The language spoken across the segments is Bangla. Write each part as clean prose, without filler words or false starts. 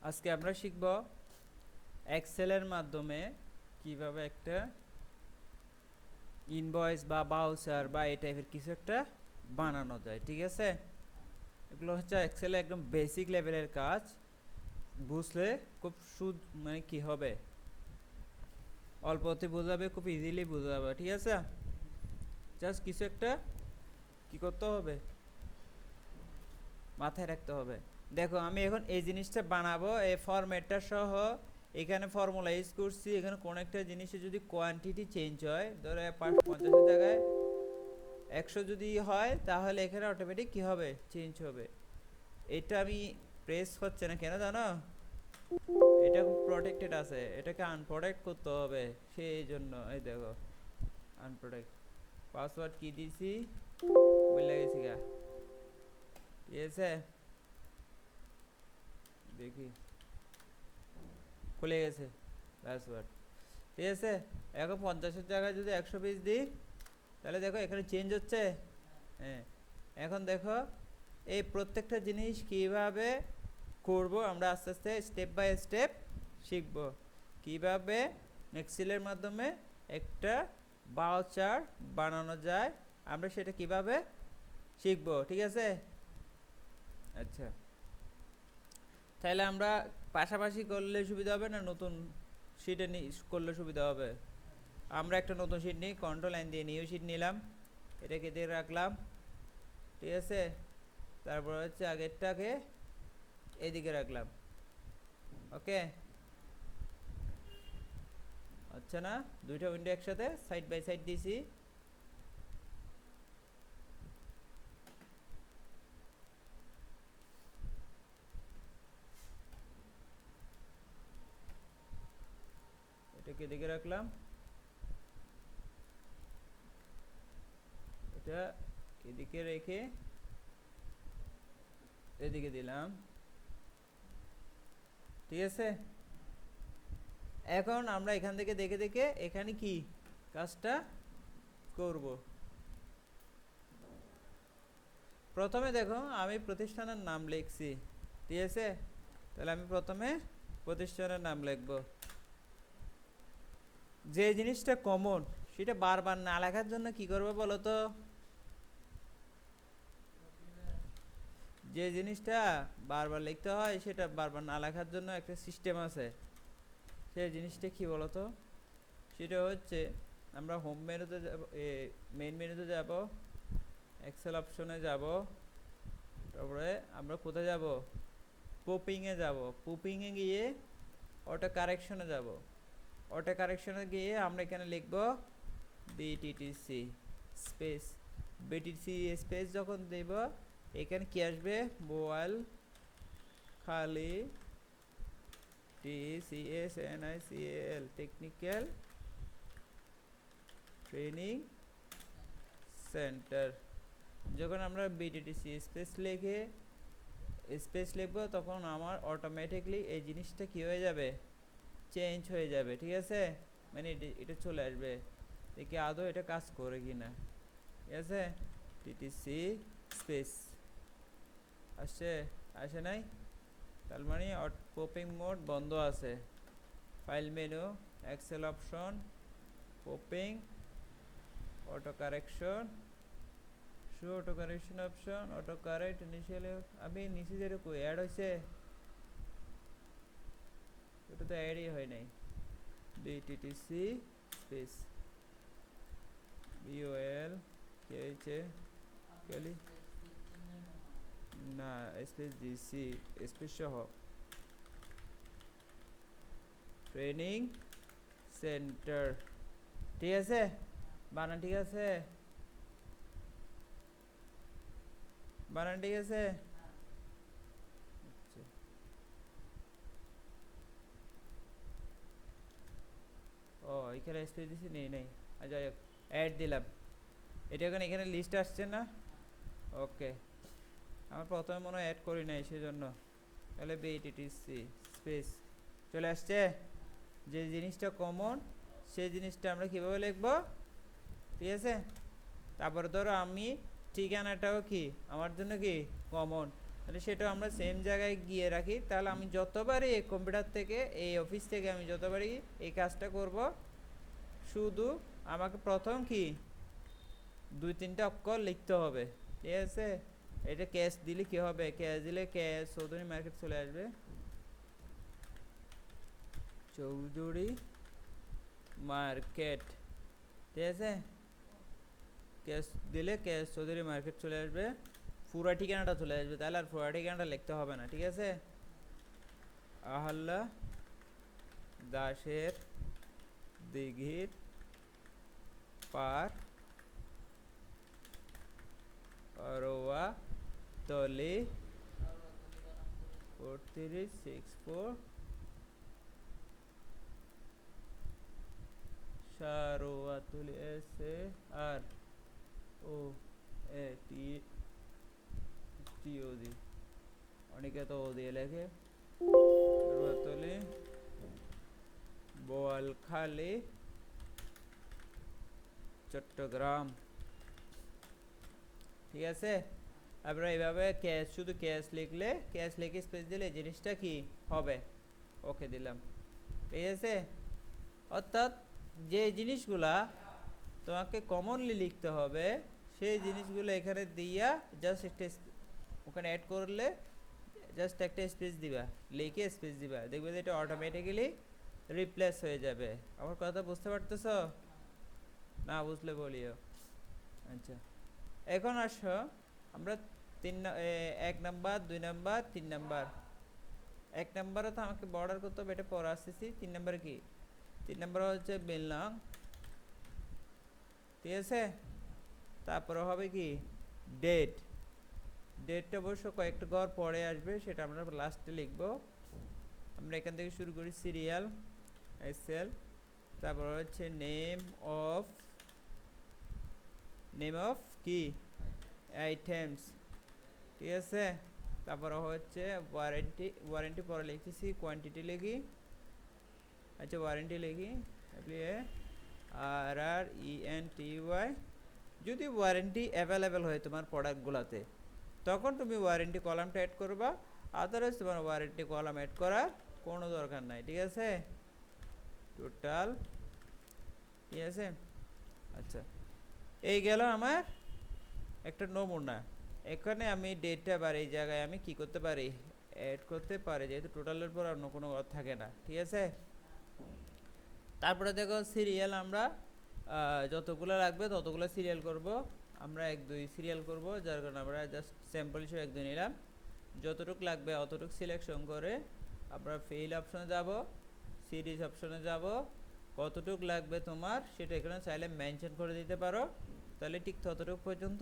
আজকে আমরা শিখব এক্সেলের মাধ্যমে কিভাবে একটা ইনভয়েস বা বাউচার বা এই টাইপের কিছু একটা বানানো যায়। ঠিক আছে, এগুলো হচ্ছে এক্সেলে একদম বেসিক লেভেলের কাজ। বুঝলে খুব মানে কি হবে, অল্পতে বোঝাবে, খুব ইজিলি বোঝাবে। ঠিক আছে, জাস্ট কিছু একটা কি করতে হবে, মাথায় রাখতে হবে। দেখো, আমি এখন এই জিনিসটা বানাবো, এই ফরম্যাটটা সহ এখানে ফর্মুলা ইউজ করছি। এখানে কোন একটা জিনিসের যদি কোয়ান্টিটি চেঞ্জ হয়, ধরো 50-এর জায়গায় 100 যদি হয়, তাহলে এখানে অটোমেটিক কি হবে, চেঞ্জ হবে। এটা আমি প্রেস হচ্ছে না কেন জানো, এটা প্রোটেক্টেড আছে, এটাকে আনপ্রোটেক্ট করতে হবে। সেই জন্য এই দেখো, আনপ্রোটেক্ট পাসওয়ার্ড কি দিছি বলে গেছি গা। ঠিক আছে, দেখি খুলে গেছে পাসওয়ার্ড। ঠিক আছে, এখন 50-এর জায়গায় যদি 120 দিই, তাহলে দেখো এখানে চেঞ্জ হচ্ছে। হ্যাঁ, এখন দেখো এই প্রত্যেকটা জিনিস কিভাবে করব আমরা আস্তে আস্তে স্টেপ বাই স্টেপ শিখব। কিভাবে এক্সেলের মাধ্যমে একটা বাউচার বানানো যায়, আমরা সেটা কিভাবে শিখব। ঠিক আছে, আচ্ছা, তাহলে আমরা পাশাপাশি করলে সুবিধা হবে না নতুন শিটে করলে সুবিধা হবে? আমরা একটা নতুন শিট নিই, কন্ট্রোল লাইন দিয়ে নিউ শিট নিলাম, এটাকে দিয়ে রাখলাম। ঠিক আছে, তারপর হচ্ছে আগেরটাকে এদিকে রাখলাম। ওকে, আচ্ছা না, দুইটা উইন্ডো একসাথে সাইড বাই সাইড দিছি। এটাকে এদিকে রাখলাম, এটা এদিকে রেখে এদিকে দিলাম। ঠিক আছে, এখন আমরা এখান থেকে দেখে দেখে এখানে কি কাজটা করব। প্রথমে দেখো, আমি প্রতিষ্ঠানের নাম লিখছি। ঠিক আছে, তাহলে আমি প্রথমে প্রতিষ্ঠানের নাম লিখব। যে জিনিসটা কমন সেটা বারবার না লেখার জন্য কি করবো বলো তো? যে জিনিসটা বারবার লিখতে হয় সেটা বারবার না লেখার জন্য একটা সিস্টেম আছে। সেই জিনিসটা কি বলো তো? সেটা হচ্ছে, আমরা হোম মেনুতে যাব, মেইন মেনুতে যাব, এক্সেল অপশনে যাব, তারপরে আমরা কোথায় যাব, পপিংয়ে যাব। পপিংয়ে গিয়ে অটো কারেকশনে যাব। অটো কারেকশনে গিয়ে আমরা এখানে লিখব বিটিটিসি স্পেস। বিটিসি স্পেস যখন দেব, এখানে কি আসবে, মোবাইল খালি TCSNICAL টেকনিক্যাল ট্রেনিং সেন্টার। যখন আমরা বিটিটিসি স্পেস লিখবো, তখন আমার অটোমেটিকলি এই জিনিসটা কি হয়ে যাবে, চেঞ্জ হয়ে যাবে। ঠিক আছে, মানে এটা চলে আসবে। দেখি আদৌ এটা কাজ করে কি না। ঠিক আছে, টিটিসি স্পেস আসছে, আসে নাই, তার মানে পপিং মোড বন্ধ আছে। File menu, Excel option, popping, auto correction, show auto correction option, auto correct initially. আমি নিচে যেরকম অ্যাড হয়েছে, ওটা তো অ্যাডই হয় নাই। বিটিটিসি স্পেস বিওএল কে হয়েছে কেলি, না স্পেস দিছি, স্পেস সহ ট্রেনিং সেন্টার। ঠিক আছে, বানান ঠিক আছে, বানান ঠিক আছে। আচ্ছা, ও এখানে স্পেস দিছি, নেই নেই, যাই হোক, অ্যাড দিলাম। এটা এখানে লিস্ট আসছে না। ওকে, আমার প্রথমে মনে হয় অ্যাড করি নাই সেজন্য। তাহলে বিটিটিসি স্পেস চলে আসছে। যে জিনিসটা কমন সেই জিনিসটা আমরা কীভাবে লিখব? ঠিক আছে, তারপরে ধরো আমি ঠিকানাটাও কি আমার জন্য কি কমন, তাহলে সেটা আমরা সেম জায়গায় গিয়ে রাখি। তাহলে আমি যতবারই এই কম্পিউটার থেকে এই অফিস থেকে আমি যতবারই এই কাজটা করব, শুধু আমাকে প্রথম কি 2-3টা অক্ষর লিখতে হবে, ঠিক আছে। এটা ক্যাশ দিলে কি হবে, ক্যাশ দিলে ক্যাশ চৌধুরী মার্কেট চলে আসবে, চৌধুরী মার্কেট, ঠিক আছে। ক্যাশ দিলে ক্যাশ চৌধুরী মার্কেট চলে আসবে, পুরা ঠিকানাটা চলে আসবে, তাহলে আর পুরা ঠিকানাটা লিখতে হবে না, ঠিক আছে। আহল্লা দাসের দিঘির পার অরোয়া তলি 4364 সারোয়াতুলি SAR OATTOD, অনেকে তো ও দিয়ে লেখে। সারোয়াতুলি বোয়ালখালী চট্টগ্রাম, ঠিক আছে। আপনারা এইভাবে ক্যাশ, শুধু ক্যাশ লিখলে, ক্যাশ লিখে স্পেস দিলে জিনিসটা কি হবে, ওকে দিলাম, ঠিক আছে। অর্থাৎ যে জিনিসগুলা তোমাকে কমনলি লিখতে হবে সেই জিনিসগুলো এখানে দিয়া জাস্ট একটা ওখানে অ্যাড করলে জাস্ট একটা স্পেস দিবা, লিখে স্পেস দিবা, দেখবে যে এটা অটোমেটিক্যালি রিপ্লেস হয়ে যাবে। আমার কথা বুঝতে পারতেছ? না বুঝলে বলিও। আচ্ছা, এখন আসো আমরা 1 নাম্বার, 2 নাম্বার, 3 নাম্বার। 1 নাম্বারে তো আমাকে বর্ডার করতে হবে, এটা পরে আসতেছি। 3 নাম্বারে কি, 3 নাম্বার হচ্ছে বিলং, ঠিক আছে। তারপরে হবে কি ডেট, ডেটটা অবশ্য কয়েকটা ঘর পরে আসবে, সেটা আমরা লাস্টে লিখব। আমরা এখান থেকে শুরু করি, সিরিয়াল SL, তারপর হচ্ছে নেম অফ কি আইটেমস, ঠিক আছে। তারপরে হচ্ছে ওয়ারেন্টি, ওয়ারেন্টি পরে লিখতেছি, কোয়ান্টিটি লিখি, আচ্ছা ওয়ারেন্টি লিখি RRENTY। যদি ওয়ারেন্টি অ্যাভেলেবেল হয় তোমার প্রোডাক্টগুলোতে, তখন তুমি ওয়ারেন্টি কলামটা অ্যাড করবা, আদারওয়াইজ তোমার ওয়ারেন্টি কলাম অ্যাড করার কোনো দরকার নাই, ঠিক আছে। টোটাল, ঠিক আছে। আচ্ছা, এই গেল আমার একটা নমুনা। এখানে আমি ডেটটা বার এই জায়গায় আমি কি করতে পারি, অ্যাড করতে পারি, যেহেতু টোটালের পর অন্য কোনো কথা থাকে না, ঠিক আছে। তারপরে দেখো সিরিয়াল, আমরা যতগুলো লাগবে ততগুলো সিরিয়াল করব। আমরা 1-2 সিরিয়াল করব, যার কারণে আমরা জাস্ট স্যাম্পল হিসেবে 1-2 নিলাম। যতটুকু লাগবে অতটুকু সিলেকশন করে আমরা ফিল অপশনে যাব, সিরিজ অপশনে যাব, কতটুকু লাগবে তোমার সেটা এখানে চাইলে মেনশন করে দিতে পারো, তাহলে ঠিক ততটুকু পর্যন্ত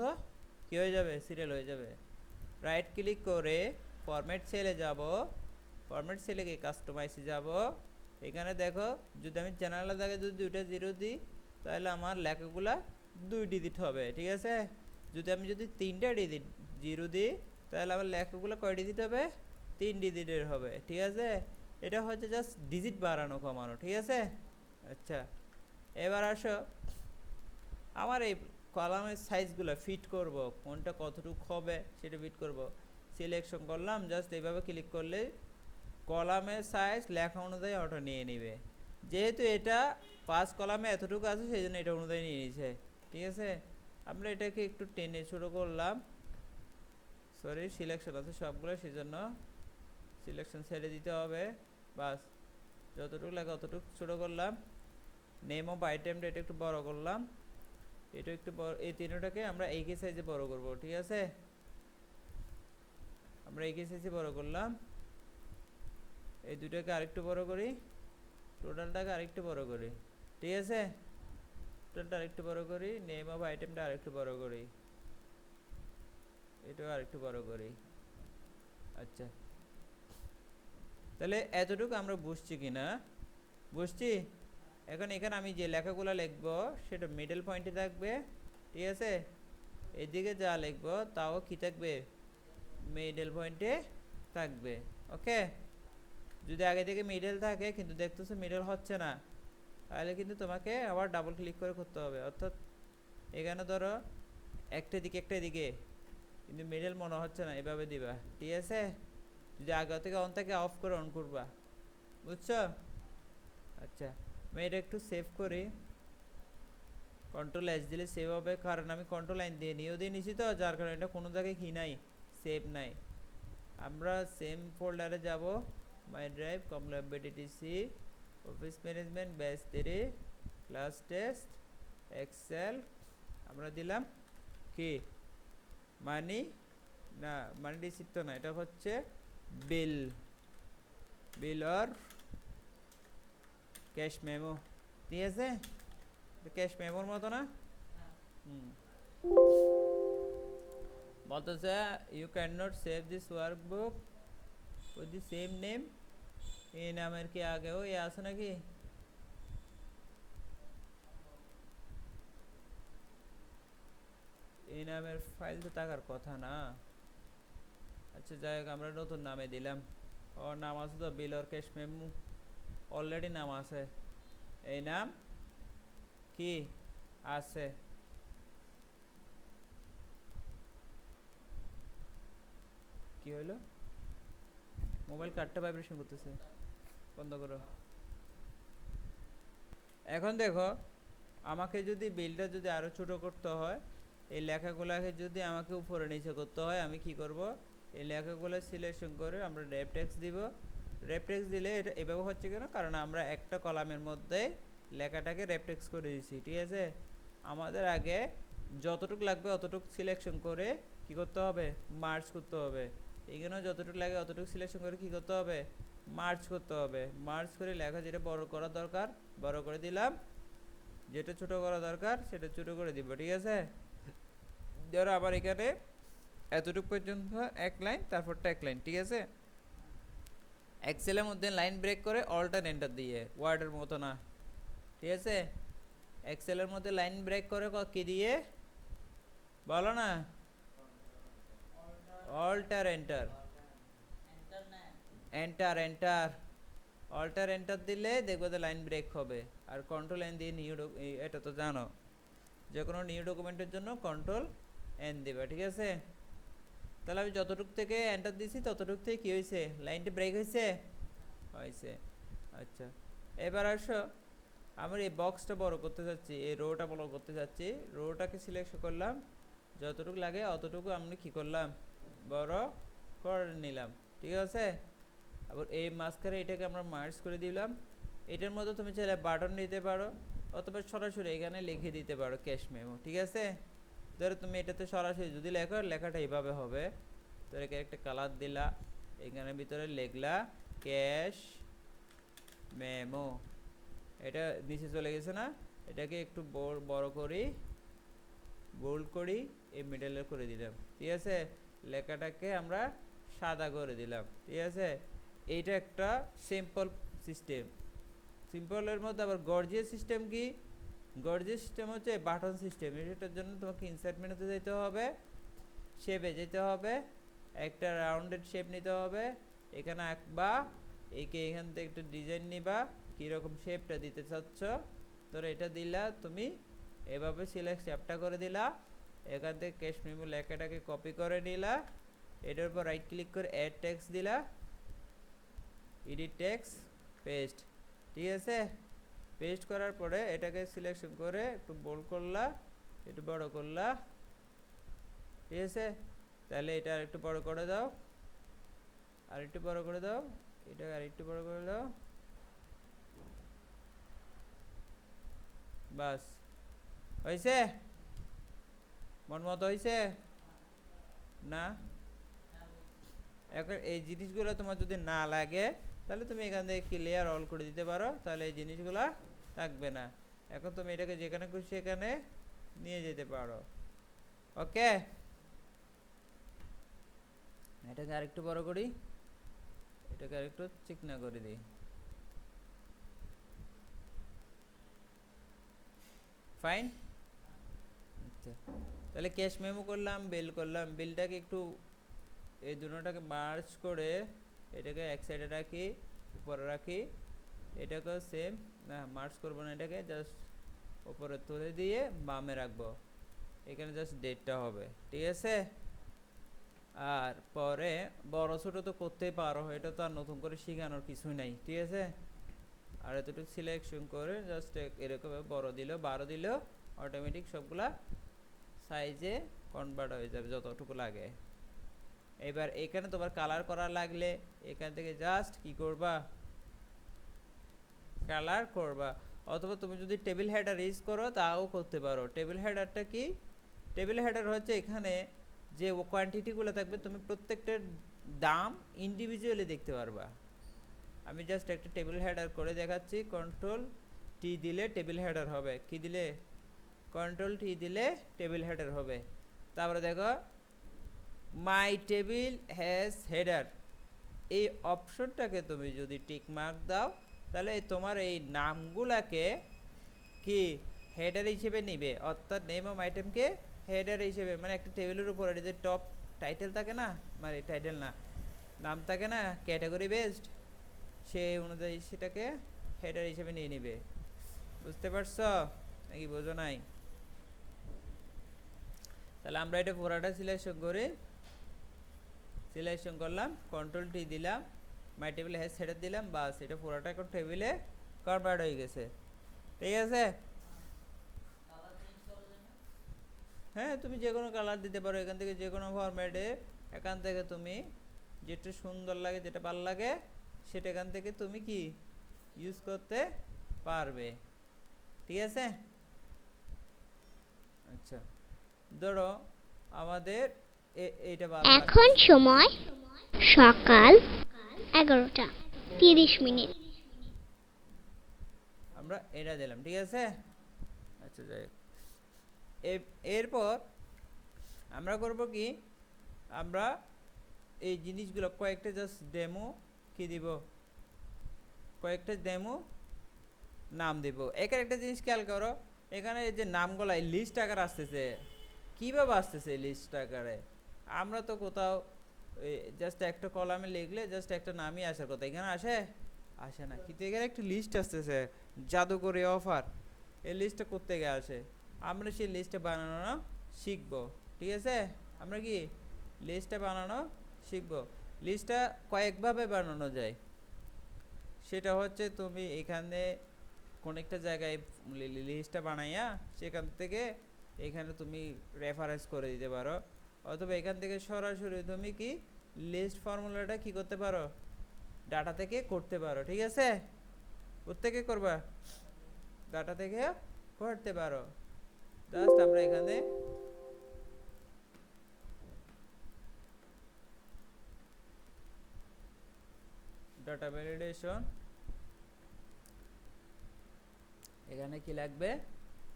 কী হয়ে যাবে, সিরিয়াল হয়ে যাবে। রাইট ক্লিক করে ফরম্যাট সেলে যাব, ফরম্যাট সেলে গিয়ে কাস্টমাইজে যাব। এখানে দেখো যদি আমি চ্যানেলের জায়গায় যদি 2টা 0 দিই, তাহলে আমার লেখাগুলা 2 ডিজিট হবে, ঠিক আছে। আমি যদি 3টা 0 দিই, তাহলে আমার লেখাগুলো কয় ডিজিট হবে, 3 ডিজিটের হবে, ঠিক আছে। এটা হচ্ছে জাস্ট ডিজিট বাড়ানো কমানো, ঠিক আছে। আচ্ছা, এবার আসো আমার এই কলামের সাইজগুলো ফিট করব, কোনটা কতটুকু হবে সেটা ফিট করব। সিলেকশন করলাম, জাস্ট এইভাবে ক্লিক করলে কলামের সাইজ লেখা অনুযায়ী অটো নিয়ে নিবে। যেহেতু এটা 5 কলামে এতটুকু আছে, সেই জন্য এটা অনুযায়ী নিয়ে নিছে, ঠিক আছে। আমরা এটাকে একটু টেনে ছোটো করলাম, সরি সিলেকশন আছে সবগুলো, সেই জন্য সিলেকশন ছেড়ে দিতে হবে। বাস যতটুকু লাগে অতটুকু ছোটো করলাম। নেম অফ আইটেমটা এটা একটু বড় করলাম, এটা একটু বড়, এই তিনটাকে আমরা একই সাইজে বড় করব, ঠিক আছে। আমরা একই সাইজে বড় করলাম, এই দুটাকে আরেকটু বড় করি, টোটালটাকে আরেকটু বড় করি, ঠিক আছে। টোটালটা আরেকটু বড় করি, নেম অফ আইটেমটা আরেকটু বড় করি, এটাও আরেকটু বড় করি। আচ্ছা, তাহলে এতটুকু আমরা বুঝছি কি না, বুঝছি। এখন এখানে আমি যে লেখাগুলো লিখবো সেটা মিডল পয়েন্টে থাকবে, ঠিক আছে। এদিকে যা লিখবো তাও কি থাকবে, মিডল পয়েন্টে থাকবে, ওকে। যদি আগে থেকে মিডল থাকে কিন্তু দেখতেছো মিডল হচ্ছে না, তাহলে কিন্তু তোমাকে আবার ডাবল ক্লিক করে করতে হবে। অর্থাৎ এখানে ধরো একটা দিকে একটা দিকে, কিন্তু মিডল মনে হচ্ছে না, এভাবে দিবা, ঠিক আছে? যদি আগে থেকে অন থাকে অফ করে অন করবা, বুঝছো? আচ্ছা, আমি এটা একটু সেভ করি। কন্ট্রোল এস দিলে সেভ হবে, কারণ আমি কন্ট্রোল লাইন দিয়ে নিয়েও দিয়ে নিছি তো, যার কারণে এটা কোনো জায়গায় কি নাই, সেভ নাই। আমরা সেম ফোল্ডারে যাব, my drive, comlab BTC, office management, batch 3, class test, Excel. আমরা দিলাম কি মানি, না মানি রিসিপ্ট তো না, এটা হচ্ছে bill, bill or cash memo, ঠিক আছে? ক্যাশ মেমোর মতো না? হুম। বলতেছে you cannot save this workbook with the same name. এই নামের কি আগেও এ আছে নাকি? এই নামের ফাইল তো থাকার কথা না। আচ্ছা যাই হোক, আমরা নতুন নামে দিলাম। ওর নাম আছে তো, বিল অর ক্যাশ মেমো, অলরেডি নাম আছে, এই নাম কি আছে। কি হইলো? মোবাইল কার্ডটা ভাইব্রেশন করতেছে, বন্ধ করো। এখন দেখো, আমাকে যদি বিলটা যদি আরও ছোট করতে হয়, এই লেখাগুলোকে যদি আমাকে উপরে নিচে করতে হয়, আমি কি করব? এই লেখাগুলো সিলেকশন করে আমরা রেপ টেক্সট দিব। রেপ টেক্সট দিলে এটা এভাবে হচ্ছে কেন? কারণ আমরা একটা কলামের মধ্যে লেখাটাকে রেপ টেক্সট করে দিয়েছি, ঠিক আছে? আমাদের আগে যতটুকু লাগবে অতটুকু সিলেকশন করে কি করতে হবে? মার্জ করতে হবে। এখানেও যতটুকু লাগে অতটুকু সিলেকশন করে কি করতে হবে? মার্জ করতে হবে। মার্জ করে লেখা যেটা বড় করা দরকার বড় করে দিলাম, যেটা ছোট করা দরকার সেটা ছোট করে দিব, ঠিক আছে? ধরো আবার এখানে এতটুকু পর্যন্ত এক লাইন, তারপরটা এক লাইন, ঠিক আছে? এক্সেলের মধ্যে লাইন ব্রেক করে অল্টার এন্টার দিয়ে, ওয়ার্ডের মতো না, ঠিক আছে? এক্সেলের মধ্যে লাইন ব্রেক করে কি দিয়ে বলো না? Alter enter, enter enter, alter enter দিলে দেখবে যে লাইন ব্রেক হবে। আর কন্ট্রোল এন দিয়ে নিউ, এটা তো জানো, যে কোনো নিউ ডকুমেন্টের জন্য কন্ট্রোল এন দিবা, ঠিক আছে? তাহলে আমি যতটুক থেকে এন্টার দিছি ততটুক থেকে কী হয়েছে? লাইনটা ব্রেক হয়েছে, হয়েছে। আচ্ছা, এবার আসো, আমি এই বক্সটা বড় করতে চাচ্ছি, এই রোটা বড় করতে চাচ্ছি। রোটাকে সিলেক্ট করলাম, যতটুকু লাগে অতটুকু আমি কি করলাম? বড় করে নিলাম, ঠিক আছে? আবার এই মাঝখানে এটাকে আমরা মার্জ করে দিলাম। এটার মধ্যে তুমি চাইলে বাটন দিতে পারো, অথবা সরাসরি এখানে লিখে দিতে পারো ক্যাশ মেমো, ঠিক আছে? ধরো তুমি এটাতে সরাসরি যদি লেখো, লেখাটা এইভাবে হবে। তো এটাকে একটা কালার দিলা, এখানে ভিতরে লিখলা ক্যাশ মেমো, এটা নিচে চলে গেছে না? এটাকে একটু বড় করি, বোল্ড করি, এই মিডলে করে দিলাম, ঠিক আছে? লেখাটাকে আমরা সাদা করে দিলাম, ঠিক আছে? এইটা একটা সিম্পল সিস্টেম। সিম্পলের মধ্যে আবার গর্জিয়াস সিস্টেম কি? গর্জিয়াস সিস্টেম হচ্ছে বাটন সিস্টেম। এটার জন্য তোমাকে ইনসার্ট মেনুতে যেতে হবে, শেপে যেতে হবে, একটা রাউন্ডেড শেপ নিতে হবে, এখানে আঁকবা, একে এখান থেকে একটা ডিজাইন নিবা, কীরকম শেপটা দিতে চাচ্ছ। ধরো এটা দিলা তুমি, এভাবে সিলেক্ট শেপটা করে দিলা, এখান থেকে ক্যাশ মেমো লেখাটাকে কপি করে নিলা, এটার উপর রাইট ক্লিক করে অ্যাড টেক্সট দিলা, এডিট টেক্সট, পেস্ট, ঠিক আছে? পেস্ট করার পরে এটাকে সিলেকশন করে একটু বোল্ড করলা, একটু বড় করলা, ঠিক আছে? তাহলে এটা আর একটু বড় করে দাও, আর একটু বড় করে দাও, এটা আর একটু বড় করে দাও, বাস হয়েছে? মন মতো হয়েছে না? এখন এই জিনিসগুলো তোমার যদি না লাগে, তাহলে তুমি এখান থেকে ক্লিয়ার অল করে দিতে পারো, তাহলে এই জিনিসগুলো থাকবে না। এখন তুমি এটাকে যেখানে খুশি সেখানে নিয়ে যেতে পারো, ওকে? এটাকে আরেকটু বড় করি, এটাকে আরেকটু চিকনা করে দিই, ফাইন। আচ্ছা, তাহলে ক্যাশ মেমো করলাম, বিল করলাম, বিলটাকে একটু এই দুটোটাকে মার্জ করে এটাকে এক সাইডে রাখি, উপরে রাখি, এটাকেও সেম, না মার্জ করবো না, এটাকে জাস্ট উপরে তুলে দিয়ে বামে রাখবো, এখানে জাস্ট ডেটটা হবে, ঠিক আছে? আর পরে বড় ছোট তো করতেই পারো, এটা তো আর নতুন করে শেখানোর কিছুই নাই, ঠিক আছে। আর এতটুকু সিলেকশন করে জাস্ট এরকম বড় দিল 12 দিল, অটোমেটিক সবগুলা সাইজে কনভার্ট হয়ে যাবে যতটুকু লাগে। এবার এখানে তোমার কালার করা লাগলে এখান থেকে জাস্ট কি করবা, কালার করবা। অথবা তুমি যদি টেবিল হেডার ইউজ করো তাও করতে পারো। টেবিল হেডারটা কি, টেবিল হেডার হচ্ছে এখানে যে কোয়ান্টিটিগুলো থাকবে তুমি প্রত্যেকটার দাম ইন্ডিভিজুয়ালি দেখতে পারবা। আমি জাস্ট একটা টেবিল হেডার করে দেখাচ্ছি। কন্ট্রোল টি দিলে টেবিল হেডার হবে, কি দিলে কন্ট্রোল টি দিলে টেবিল হেডার হবে। তারপরে দেখো মাই টেবিল হ্যাজ হেডার, এই অপশনটাকে তুমি যদি টিক মার্ক দাও তাহলে তোমার এই নামগুলাকে কি হেডার হিসেবে নিবে, অর্থাৎ নেম অফ আইটেমকে হেডার হিসেবে, মানে একটা টেবিলের উপর যে টপ টাইটেল থাকে না, মানে টাইটেল না, নাম থাকে না ক্যাটাগরি বেসড, সেই অনুযায়ী সেটাকে হেডার হিসেবে নিয়ে নিবে। বুঝতে পারছো নাকি বোঝো নাই? তাহলে আমরা এটা পুরাটা সিলেকশন করে সিলেকশন করলাম, কন্ট্রোল টি দিলাম, মাই টেবিল হ্যাজ হেডার দিলাম, বাস এটা পুরাটা এখন টেবিলে কনভার্ট হয়ে গেছে, ঠিক আছে। হ্যাঁ তুমি যে কোনো কালার দিতে পারো এখান থেকে, যে কোনো ফরম্যাটে এখান থেকে তুমি যেটা সুন্দর লাগে যেটা ভালো লাগে সেটা এখান থেকে তুমি কি ইউজ করতে পারবে, ঠিক আছে। আচ্ছা ধরো আমাদের এইটা ভালো এখন সময় সকাল 11টা 30 মিনিট। আমরা এটা দিলাম, ঠিক আছে। আচ্ছা যাই, এরপর আমরা করব কি, আমরা এই জিনিসগুলো কয়েকটা জাস্ট ডেমো কি দিব, কয়েকটা ডেমো নাম দেব। এখানে একটা জিনিস খেয়াল করো, এখানে যে নামগুলো এই লিস্ট আকারে আসতেছে, কীভাবে আসতেছে লিস্ট আকারে? আমরা তো কোথাও জাস্ট একটা কলামে লিখলে জাস্ট একটা নামই আসার কথা, এখানে আসে আসে না, কিন্তু এখানে একটা লিস্ট আসতেছে জাদুকরি অফার, এই লিস্টটা করতে গিয়ে আসে। আমরা সেই লিস্টটা বানানো শিখবো, ঠিক আছে। আমরা কি লিস্টটা বানানো শিখবো। লিস্টটা কয়েকভাবে বানানো যায়, সেটা হচ্ছে তুমি এখানে কোন একটা জায়গায় লিস্টটা বানাইয়া সেখান থেকে এখানে তুমি রেফারেন্স করে দিতে পারো, অথবা এখান থেকে সরাসরি তুমি কি লিস্ট ফর্মুলাটা কি করতে পারো, ডাটা থেকে করতে পারো, ঠিক আছে। প্রত্যেকে করবা, ডাটা থেকে করতে পারো। জাস্ট আমরা এখানে ডাটা ভ্যালিডেশন, এখানে কি লাগবে,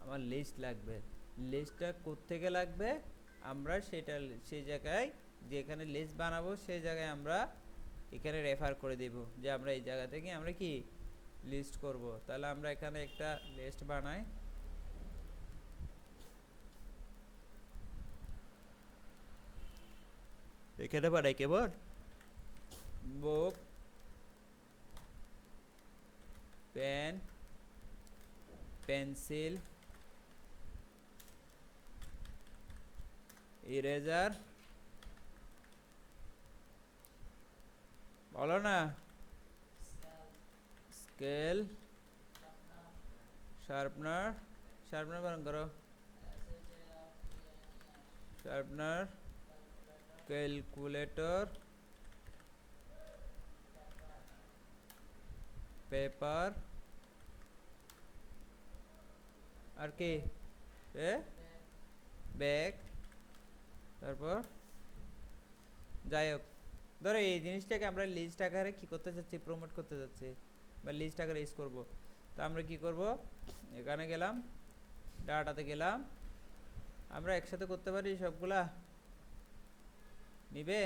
আমার লিস্ট লাগবে। লিস্টটা কোত্থেকে লাগবে, আমরা সেটা সেই জায়গায় যেখানে লিস্ট বানাবো সেই জায়গায় আমরা এখানে রেফার করে দেব যে আমরা এই জায়গা থেকে আমরা কি লিস্ট করব। তাহলে আমরা এখানে একটা লিস্ট বানাই, এখানে বানাই কেবল বুক পেন পেন্সিল ইরেজার, বলো না, স্কেল, শার্পনার, শার্পনার বারণ করো, শার্পনার, ক্যালকুলেটর, পেপার, আর কি ব্যাগ, তারপর যাই হোক ধরো এই জিনিসটাকে আমরা লিস্ট আকারে কি করতে চাচ্ছি, প্রমোট করতে যাচ্ছি বা লিস্ট আকারে ইউজ করব। তো আমরা কি করব, এখানে গেলাম, ডাটাতে গেলাম, আমরা একসাথে করতে পারি সবগুলা, নিবে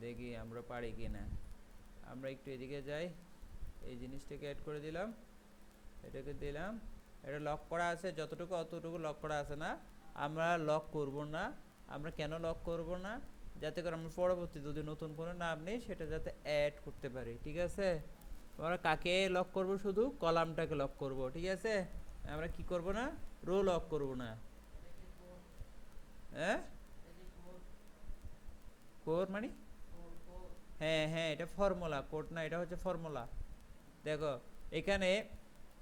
দেখি আমরা পারি কি না। আমরা একটু এদিকে যাই, এই জিনিসটাকে অ্যাড করে দিলাম, এটাকে দিলাম, এটা লক করা আছে যতটুকু অতটুকু লক করা আছে না, আমরা লক করব না। আমরা কেন লক করব না, যাতে করে আমরা পরবর্তী যদি নতুন কোনো নাম নেই সেটা যাতে অ্যাড করতে পারি, ঠিক আছে। আমরা কাকে লক করব, শুধু কলামটাকে লক করব, ঠিক আছে। আমরা কি করব না, রো লক করব না, হ্যাঁ কোড মানে হ্যাঁ হ্যাঁ, এটা ফর্মুলা, কোড না, এটা হচ্ছে ফর্মুলা। দেখো এখানে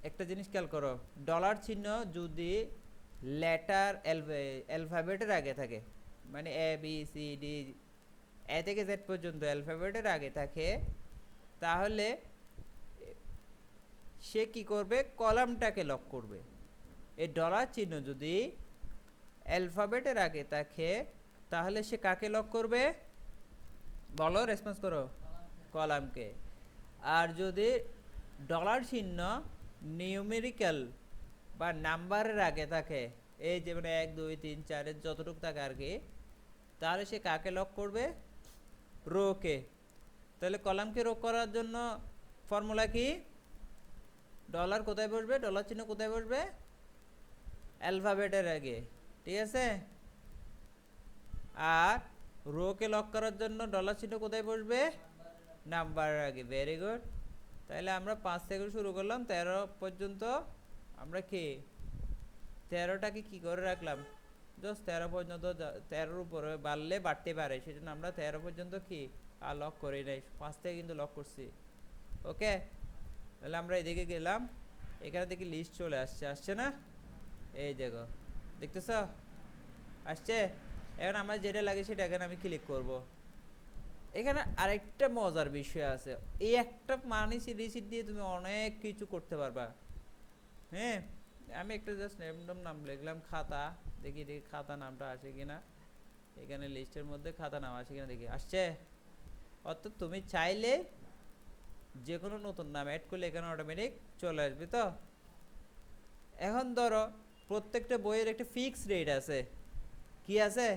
একটা জিনিস খেয়াল করো, ডলার চিহ্ন যদি লেটার অ্যালফাবেটের আগে থাকে, মানে এ বি সি ডি, এ থেকে জেড পর্যন্ত অ্যালফাবেটের আগে থাকে, তাহলে সে কি করবে, কলামটাকে লক করবে। এই ডলার চিহ্ন যদি অ্যালফাবেটের আগে থাকে, তাহলে সে কাকে লক করবে, বলো, রেসপন্স করো, কলামকে। আর যদি ডলার চিহ্ন নিউমেরিক্যাল বা নাম্বারের আগে থাকে, এই যেমন 1 2 3 4 এর যতটুকু থাকে আর কি, তাহলে সে কাকে লক করবে, রোকে। তাহলে কলামকে রো করার জন্য ফর্মুলা কি, ডলার কোথায় বসবে, ডলার চিহ্ন কোথায় বসবে, অ্যালফাবেটের আগে, ঠিক আছে। আর রোকে লক করার জন্য ডলার চিহ্ন কোথায় বসবে, নাম্বারের আগে। Very good. তাহলে আমরা 5 থেকে শুরু করলাম 13 পর্যন্ত। আমরা কি 13টাকে কি করে রাখলাম, জাস্ট 13 পর্যন্ত, 13-র উপরে বাড়লে বাড়তে পারে, সেজন্য আমরা 13 পর্যন্ত কি আর লক করি নাই, 5 থেকে কিন্তু লক করছি। ওকে, তাহলে আমরা এদিকে গেলাম, এখানে দেখি লিস্ট চলে আসছে, আসছে না, এই দেখো, দেখতেছ আসছে। এখন আমরা যেটা লাগে সেটা এখানে আমি ক্লিক করব। এখানে আরেকটা মজার বিষয় আছে, এই একটা মানি রিসিট দিয়ে তুমি অনেক কিছু করতে পারবা। হ্যাঁ, আমি একটা জাস্ট র্যান্ডম নাম লিখলাম খাতা, দেখি দেখি খাতা নামটা আসে কিনা, এখানে লিস্টের মধ্যে খাতা নাম আসে কিনা, দেখি আসছে। অর্থাৎ তুমি চাইলে যে কোনো নতুন নাম অ্যাড করলে এখানে অটোমেটিক চলে আসবে। তো এখন ধরো প্রত্যেকটা বইয়ের একটা ফিক্স রেট আছে, কি আছে,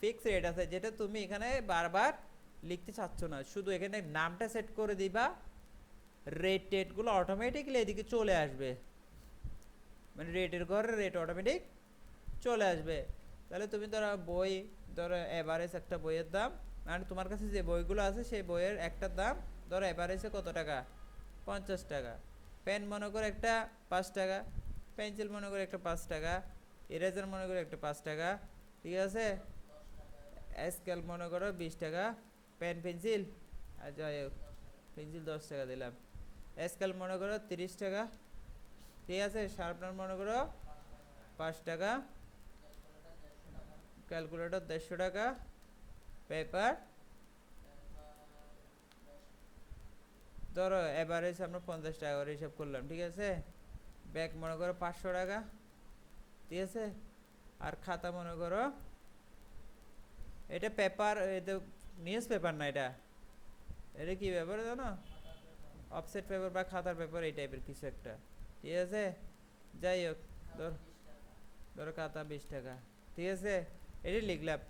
ফিক্স রেট আছে, যেটা তুমি এখানে বারবার লিখতে চাচ্ছ না, শুধু এখানে নামটা সেট করে দিবা, রেটগুলো অটোমেটিকলি এদিকে চলে আসবে, মানে রেটের ঘরে রেট অটোমেটিক চলে আসবে। তাহলে তুমি ধরো বই, ধরো এভারেজ একটা বইয়ের দাম, মানে তোমার কাছে যে বইগুলো আছে সেই বইয়ের একটা দাম ধরো এভারেজে কত টাকা, 50 টাকা। পেন মনে করে একটা 5 টাকা, পেন্সিল মনে করে একটা 5 টাকা, ইরেজার মনে করে একটা 5 টাকা, ঠিক আছে। স্কেল মনে করো 20 টাকা, পেন পেন্সিল, আর যাই হোক পেন্সিল 10 টাকা দিলাম, স্কেল মনে করো 30 টাকা, ঠিক আছে। শার্পনার মনে করো 5 টাকা, ক্যালকুলেটর 150 টাকা, পেপার ধরো এভারেজ আমরা 50 টাকা করে হিসাব করলাম, ঠিক আছে। ব্যাগ মনে করো 500 টাকা, ঠিক আছে। আর খাতা মনে করো, এটা পেপার, এটা নিউজ পেপার না, এটা এটা কি পেপার জানো, অফসেট পেপার বা খাতার পেপার, এই টাইপের কিছু একটা, ঠিক আছে। যাই হোক, ধরো খাতা 20 টাকা, ঠিক আছে, এটা লিখলাম।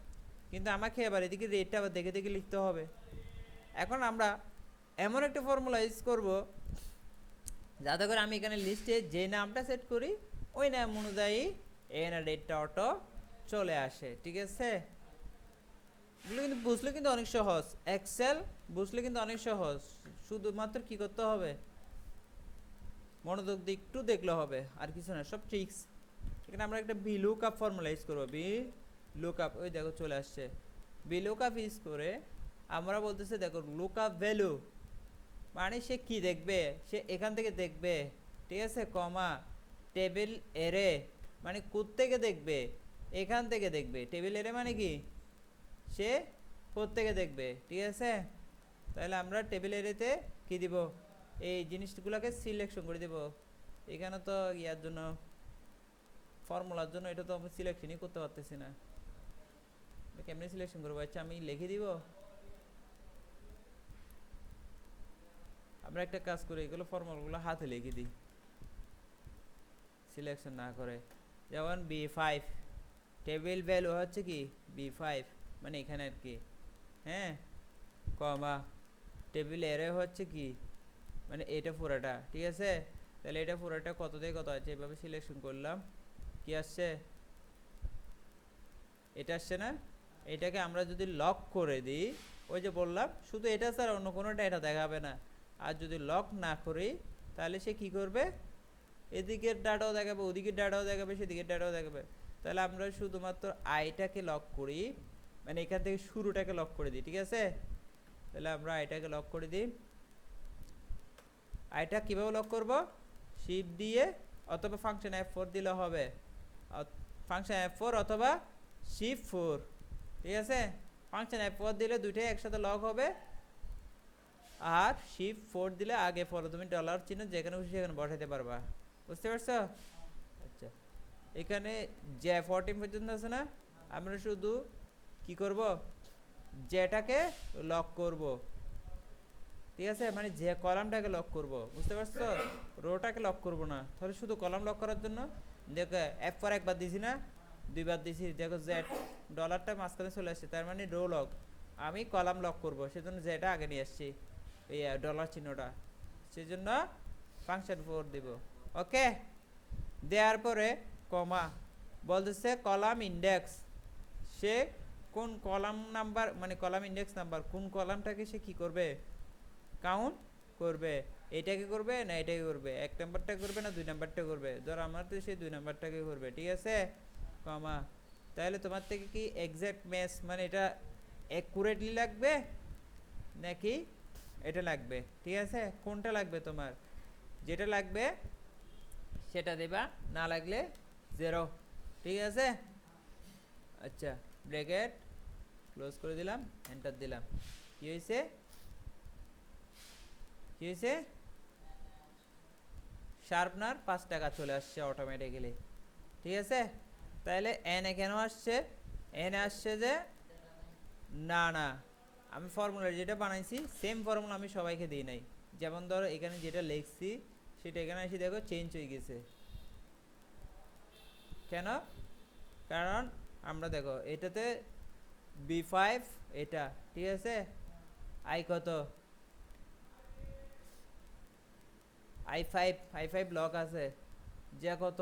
কিন্তু আমাকে এবার এদিকে রেটটা আবার দেখে দেখে লিখতে হবে। এখন আমরা এমন একটা ফর্মুলা ইউজ করব যাতে করে আমি এখানে লিস্টে যে নামটা সেট করি ওই নাম অনুযায়ী এখানে রেটটা অটো চলে আসে, ঠিক আছে। এগুলো কিন্তু বুঝলে কিন্তু অনেক সহজ, এক্সেল বুঝলে কিন্তু অনেক সহজ, শুধুমাত্র কি করতে হবে, মনোযোগ দিয়ে একটু দেখলে হবে, আর কিছু না, সব ট্রিক্স। এখানে আমরা একটা ভি লুকআপ ফর্মুলা ইউজ করবো, ভি লুকআপ, ওই দেখো চলে আসছে। ভি লুকআপ ইউজ করে আমরা বলতেছি দেখো লুকআপ ভ্যালু, মানে সে কি দেখবে, সে এখান থেকে দেখবে, ঠিক আছে, কমা টেবিল এরে, মানে কোত্থেকে দেখবে, এখান থেকে দেখবে। টেবিল এরে মানে কি, সে কোত্থেকে দেখবে, ঠিক আছে। তাহলে আমরা টেবিল এরেতে কি দিব, এই জিনিসগুলোকে সিলেকশন করে দিব। এখানে তো ইয়ার জন্য, ফর্মুলার জন্য এটা তো আমি সিলেকশনই করতে পারতেছি না, কেমনি সিলেকশন করবো, আচ্ছা আমি লিখে দিব। আমরা একটা কাজ করি, এগুলো ফর্মুলাগুলো হাতে লিখে দিই সিলেকশন না করে। যেমন B5, টেবিল ভ্যালু হচ্ছে কি B5, মানে এখানে আর কি, হ্যাঁ, কমা টেবিল এরে হচ্ছে কি, মানে এটা পুরাটা, ঠিক আছে। তাহলে এটা পুরাটা কত থেকে কত আছে, এভাবে সিলেকশন করলাম, কি আসছে, এটা আসছে না। এটাকে আমরা যদি লক করে দিই, ওই যে বললাম শুধু এটা স্যার অন্য কোনোটা এটা দেখাবে না। আর যদি লক না করি তাহলে সে কি করবে, এদিকের ডাটাও দেখাবে, ওদিকের ডাটাও দেখাবে, সেদিকের ডাটাও দেখাবে। তাহলে আমরা শুধুমাত্র আইটাকে লক করি, মানে এখান থেকে শুরুটাকে লক করে দিই, ঠিক আছে? তাহলে আমরা এটাকে লক করে দিই। এটা কিভাবে লক করব? শিফট দিয়ে অথবা ফাংশন F4 দিলে হবে, ফাংশন F4 অথবা শিফট 4, ঠিক আছে? ফাংশন F4 দিলে দুইটাই একসাথে লক হবে, আর শিফট 4 দিলে আগে পরে তুমি ডলার চিহ্ন যেখানে খুশি সেখানে বসাতে পারবা। বুঝতে পারছো? আচ্ছা, এখানে যে 14 পর্যন্ত আছে না, আমরা শুধু কি করব, যেটাকে লক করব, ঠিক আছে? মানে যে কলামটাকে লক করব, বুঝতে পারছো? রোটাকে লক করব না। তাহলে শুধু কলাম লক করার জন্য দেখো F4 একবার দিছি না, দুইবার দিছি, দেখো জেড ডলারটা মাঝখানে চলে আসছে, তার মানে রো লক। আমি কলাম লক করব, সেজন্য যেটা আগে নিয়ে আসছি, এই ডলার চিহ্নটা, সেজন্য ফাংশন 4 দিব। ওকে, দেওয়ার পরে কমা বলতেছে কলাম ইন্ডেক্স, সে কোন কলাম নাম্বার, মানে কলাম ইন্ডেক্স নাম্বার, কোন কলামটাকে সে কি করবে, কাউন্ট করবে। এটাকে করবে না এটাকে করবে, 1 নাম্বারটা করবে না 2 নাম্বারটা করবে? ধর আমার তো সেই 2 নাম্বারটাকে করবে, ঠিক আছে? কমা, তাহলে তোমার থেকে কি এক্সাক্ট ম্যাচ, মানে এটা অ্যাকুরেটলি লাগবে নাকি এটা লাগবে, ঠিক আছে? কোনটা লাগবে তোমার? যেটা লাগবে সেটা দেবা, না লাগলে 0, ঠিক আছে? আচ্ছা, ব্র্যাকেট ক্লোজ করে দিলাম, এন্টার দিলাম। কি হয়েছে? কি হয়েছে? শার্পনার 5 টাকা চলে আসছে অটোমেটিক্যালি, ঠিক আছে? তাহলে এন কেন আসছে? এন আসছে যে না না, আমি ফর্মুলা যেটা বানাইছি সেম ফর্মুলা আমি সবাইকে দিই নাই। যেমন ধরো এখানে যেটা লিখছি সেটা এখানে এসে দেখো চেঞ্জ হয়ে গেছে। কেন? কারণ আমরা দেখো এটাতে B5 এটা, ঠিক আছে? আই কত? i5 লক আছে, যে কত?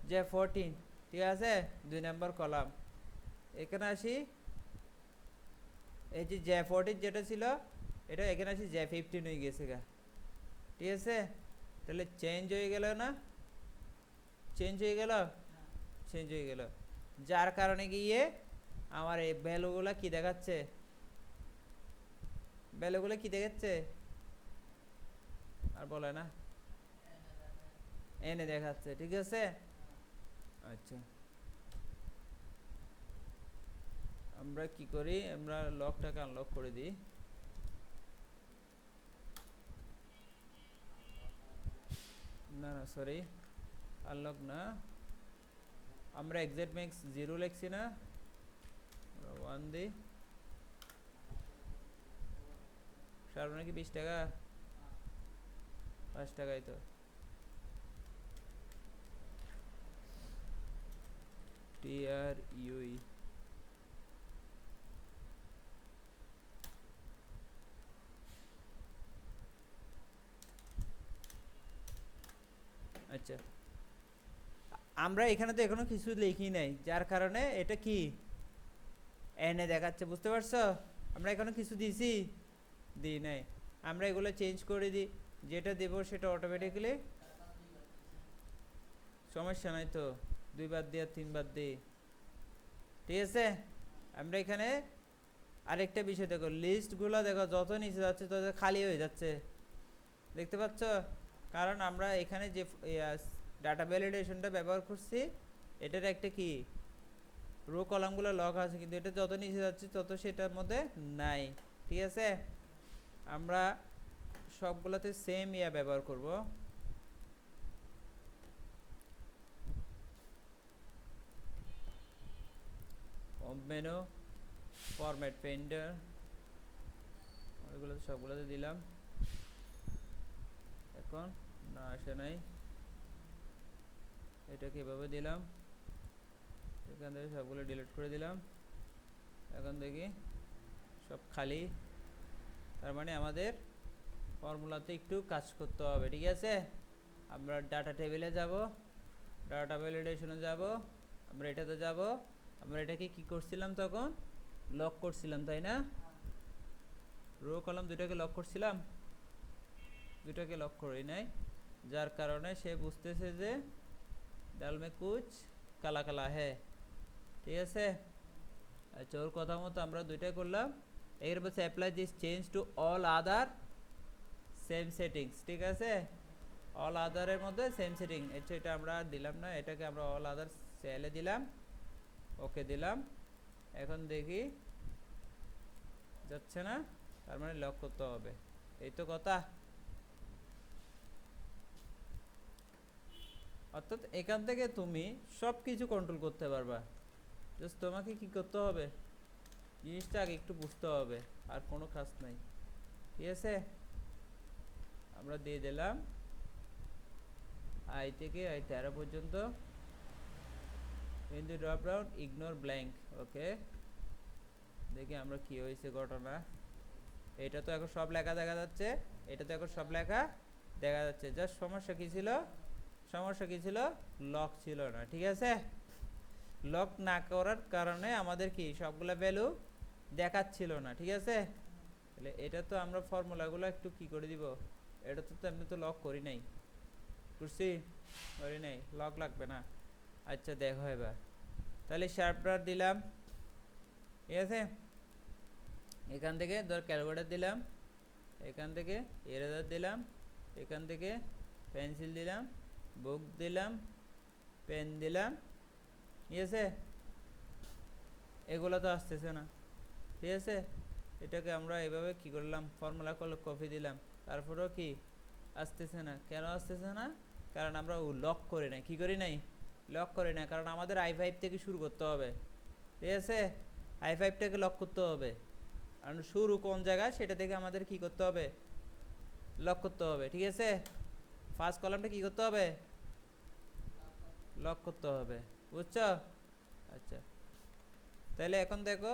যে 14, ঠিক আছে? 2 নম্বর কলাম। এখানে আসি, এই যে 14 যেটা ছিল এটা এখানে আসি J15 হয়ে গেছে গা, ঠিক আছে? তাহলে চেঞ্জ হয়ে গেল না? চেঞ্জ হয়ে গেল, চেঞ্জ হয়ে গেল, যার কারণে গিয়ে আমার এই ভ্যালুগুলো কি দেখাচ্ছে, ভ্যালুগুলো কি দেখাচ্ছে আর বলে না, এনে দেখাচ্ছে, ঠিক আছে? আচ্ছা, আমরা কি করি, আমরা লকটাকে আনলক করে দিই। না না সরি, আনলক না, আমরা এক্সাক্ট ম্যাক্স 0 লিখছি না, 1 দিই। সার কি 20 টাকা? 5 টাকাই তো। TRUE, আচ্ছা, আমরা এখানে তো এখনো কিছু লিখি নাই, যার কারণে এটা কি এনে দেখাচ্ছে, বুঝতে পারছো? আমরা এখনো কিছু দিছি দিই নাই, আমরা এগুলো চেঞ্জ করে দিই, যেটা দেব সেটা অটোমেটিক্যালি, সমস্যা নাই তো, 2 বার দিয়ে 3 বার দিই, ঠিক আছে? আমরা এখানে আরেকটা বিষয় দেখো, লিস্টগুলো দেখো যত নিচে যাচ্ছে তত খালি হয়ে যাচ্ছে, দেখতে পাচ্ছ? কারণ আমরা এখানে যে ডাটা ভ্যালিডেশনটা ব্যবহার করছি এটার একটা কি রো কলামগুলো লক আছে, কিন্তু এটা যত নিচে যাচ্ছে তত সেটার মধ্যে নাই, ঠিক আছে? আমরা সবগুলোতে সেম ব্যবহার করব। মেনু, ফরম্যাট পেন্টার, ওইগুলো সবগুলোতে দিলাম। এখন না আসে নাই, এটাকে এভাবে দিলাম, এখান থেকে সবগুলো ডিলিট করে দিলাম। এখন দেখি সব খালি, তার মানে আমাদের ফর্মুলাতে একটু কাজ করতে হবে, ঠিক আছে? আমরা ডাটা টেবিলে যাব, ডাটা ভ্যালিডেশনে যাব, আমরা এটাতে যাব, আমরা এটাকে কি করছিলাম তখন, লক করছিলাম, তাই না? রো কলাম দুটাকে লক করছিলাম, দুটাকে লক করি নাই, যার কারণে সে বুঝতেছে যে ডাল মে কুচ কালা কালা হ্যাঁ, ঠিক আছে? আচ্ছা, ওর কথা মতো আমরা দুইটাই করলাম। এর পাশে apply this change to all other same settings, ঠিক আছে? অল আদারের মধ্যে সেম সেটিং, এটা আমরা দিলাম না, এটাকে আমরা অল আদার সেলে দিলাম, ওকে দিলাম। এখন দেখি যাচ্ছে না, তার মানে লক করতে হবে, এই তো কথা। অর্থাৎ এখান থেকে তুমি সব কিছু কন্ট্রোল করতে পারবা, জাস্ট তোমাকে কি করতে হবে, জিনিসটা আগে একটু বুঝতে হবে, আর কোনো কাজ নাই, ঠিক আছে? আমরা দিয়ে দিলাম আই থেকে আই 13 পর্যন্ত, in the drop down ignore blank, okay. দেখি আমরা কি হয়েছে ঘটনা। এটা তো এখন সব লেখা দেখা যাচ্ছে, এটা তো এখন সব লেখা দেখা যাচ্ছে, জাস্ট সমস্যা কি ছিল, সমস্যা কি ছিল, লক ছিল না, ঠিক আছে? লক না করার কারণে আমাদের কি সবগুলা ভ্যালু দেখাচ্ছিল না, ঠিক আছে? তাহলে এটা তো আমরা ফর্মুলাগুলো একটু কি করে দিব, এটা তো এমনি তো লক করি নাই, করছি করি নাই, লক লাগবে না। আচ্ছা দেখো এবার, তাহলে শার্পনার দিলাম, ঠিক আছে? এখান থেকে ধর ক্যালকুলেটর দিলাম, এখান থেকে এরেজার দিলাম, এখান থেকে পেন্সিল দিলাম, বুক দিলাম, পেন দিলাম, ঠিক আছে? এগুলো তো আসতেছে না, ঠিক আছে? এটাকে আমরা এভাবে কি করলাম, ফর্মুলা করলে কপি দিলাম, তারপরেও কি আসতেছে না, কেন আসতেছে না? কারণ আমরা লক করি নাই, কি করি নাই, লক করি না, কারণ আমাদের i5 থেকে শুরু করতে হবে, ঠিক আছে? i5 টাকে লক করতে হবে, কারণ শুরু কোন জায়গায় সেটা থেকে আমাদের কি করতে হবে, লক করতে হবে, ঠিক আছে? ফার্স্ট কলামটা কি করতে হবে, লক করতে হবে, বুঝছো? আচ্ছা, তাহলে এখন দেখো,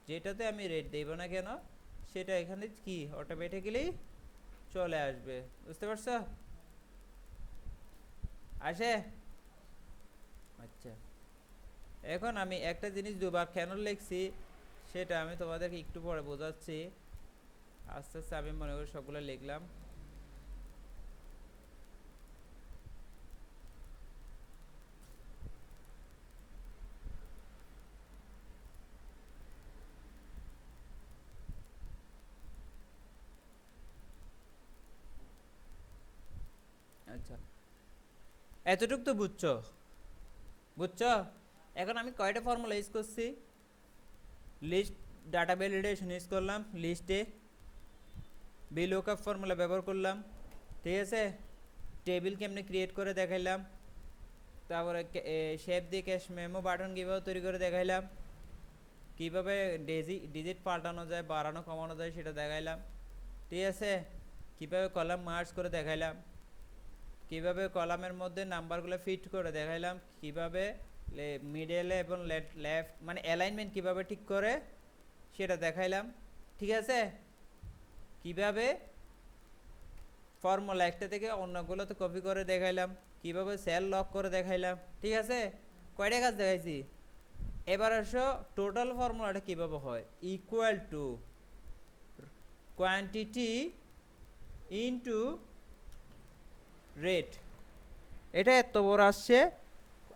যেটাতে আমি রেট দেব না কেন সেটা এখানে কি অটোমেটিক্যালি চলে আসবে, বুঝতে পারছো? আসে? আচ্ছা, এখন আমি একটা জিনিস দুবার কেন লিখছি সেটা আমি তোমাদেরকে একটু পরে বোঝাচ্ছি, আস্তে আস্তে আমি মনে করি সবগুলো লিখলাম। আচ্ছা, এতটুক তো বুঝছো, বুঝছো? এখন আমি কয়টা ফর্মুলা ইউজ করছি, লিস্ট ডাটা ভ্যালিডেশন ইউজ করলাম, লিস্টে VLOOKUP ফর্মুলা ব্যবহার করলাম, ঠিক আছে? টেবিল কেমনে ক্রিয়েট করে দেখাইলাম, তারপরে শেপ দিয়ে ক্যাশ মেমো বাটন কীভাবে তৈরি করে দেখাইলাম, কীভাবে ডিজিট পাল্টানো যায়, বাড়ানো কমানো যায় সেটা দেখাইলাম, ঠিক আছে? কীভাবে কলাম মার্জ করে দেখাইলাম, কীভাবে কলামের মধ্যে নাম্বারগুলো ফিট করে দেখাইলাম, কীভাবে মিডলে এবং লেফট মানে অ্যালাইনমেন্ট কীভাবে ঠিক করে সেটা দেখাইলাম, ঠিক আছে? কীভাবে ফর্মুলা একটা থেকে অন্যগুলোতে কপি করে দেখাইলাম, কীভাবে সেল লক করে দেখাইলাম, ঠিক আছে? কয়টা কাজ দেখাইছি। এবার আসো টোটাল ফর্মুলাটা কীভাবে হয়, equal to quantity into rate, এটা এত বড় আসছে,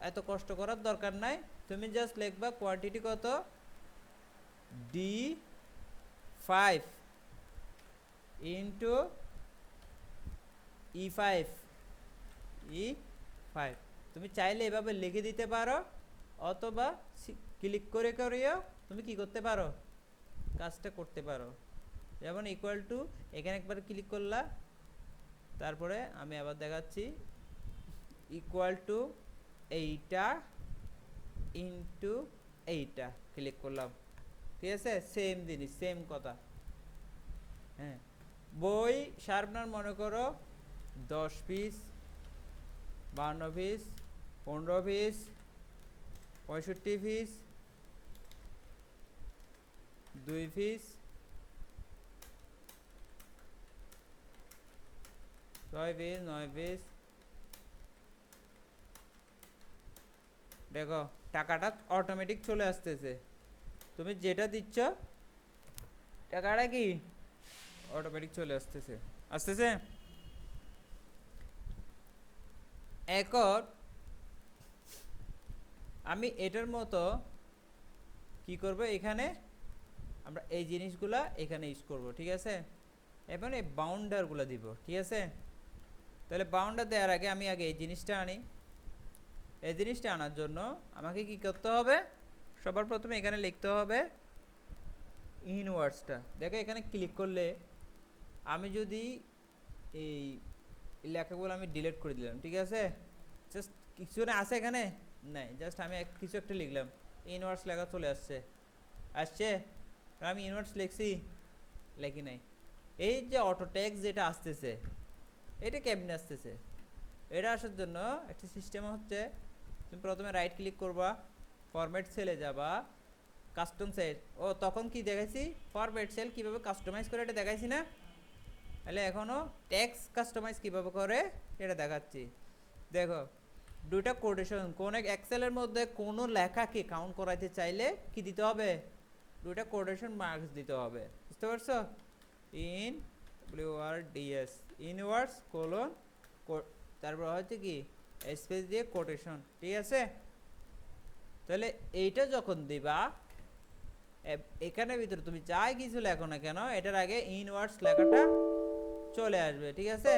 এত কষ্ট করার দরকার নাই, তুমি জাস্ট লিখবা কোয়ান্টিটি কত, D5 ইন্টু E5, E5 তুমি চাইলে এভাবে লিখে দিতে পারো, অথবা ক্লিক করে করেও তুমি কি করতে পারো, কাজটা করতে পারো। যেমন ইকুয়াল টু, এখানে একবার ক্লিক করলা, তারপরে আমি আবার দেখাচ্ছি, ইকুয়াল টু এইটা ইন্টু এইটা ক্লিক করলাম, ঠিক আছে? সেম জিনিস, সেম কথা। হ্যাঁ, বই শার্পনার মনে করো 10 piece, 52 piece, 15 piece, 65 piece, 2 piece, 6 piece, 9 piece, দেখো টাকাটা অটোমেটিক চলে আসতেছে, তুমি যেটা দিচ্ছ টাকাটা কি অটোমেটিক চলে আসতেছে, আসতেছে। এখন আমি এটার মতো কি করব, এখানে আমরা এই জিনিসগুলা এখানে ইউজ করব, ঠিক আছে। এখন এই বাউন্ডারগুলো দিব, ঠিক আছে। তাহলে বাউন্ডার দেওয়ার আগে আমি আগে এই জিনিসটা আনি। এই জিনিসটা আনার জন্য আমাকে কি করতে হবে, সবার প্রথমে এখানে লিখতে হবে ইনওয়ার্ডসটা। দেখো এখানে ক্লিক করলে আমি যদি এই লেখাগুলো আমি ডিলিট করে দিলাম, ঠিক আছে। জাস্ট কিছু না আছে এখানে নাই, জাস্ট আমি কিছু একটা লিখলাম, ইনওয়ার্ডস লেখা চলে আসছে। আমি ইনওয়ার্ডস লিখছি, লেখি নাই। এই যে অটো ট্যাক্স যেটা আসতেছে, এটা কেমনে আসতেছে, এটা আসার জন্য একটা সিস্টেম হচ্ছে, তুমি প্রথমে রাইট ক্লিক করবা, ফরম্যাট সেলে যাবা, কাস্টম সেল। ও তখন কি দেখাইছি, ফরম্যাট সেল কীভাবে কাস্টমাইজ করে এটা দেখাইছি না। তাহলে এখনও ট্যাক্স কাস্টমাইজ কীভাবে করে এটা দেখাচ্ছি। দেখো দুইটা কোটেশন, কোন এক এক্সেলের মধ্যে কোনো লেখাকে কাউন্ট করাইতে চাইলে কি দিতে হবে, দুইটা কোটেশন মার্কস দিতে হবে, বুঝতে পারছো। ইন WRDS ইনওয়ার্ডস কোলন, তারপর হচ্ছে কি স্পেস দিয়ে কোটেশন, ঠিক আছে। তাহলে এইটা যখন দিবা, এখানের ভিতরে তুমি যাই কিছু লেখো না কেন, এটার আগে ইনওয়ার্ডস লেখাটা চলে আসবে, ঠিক আছে।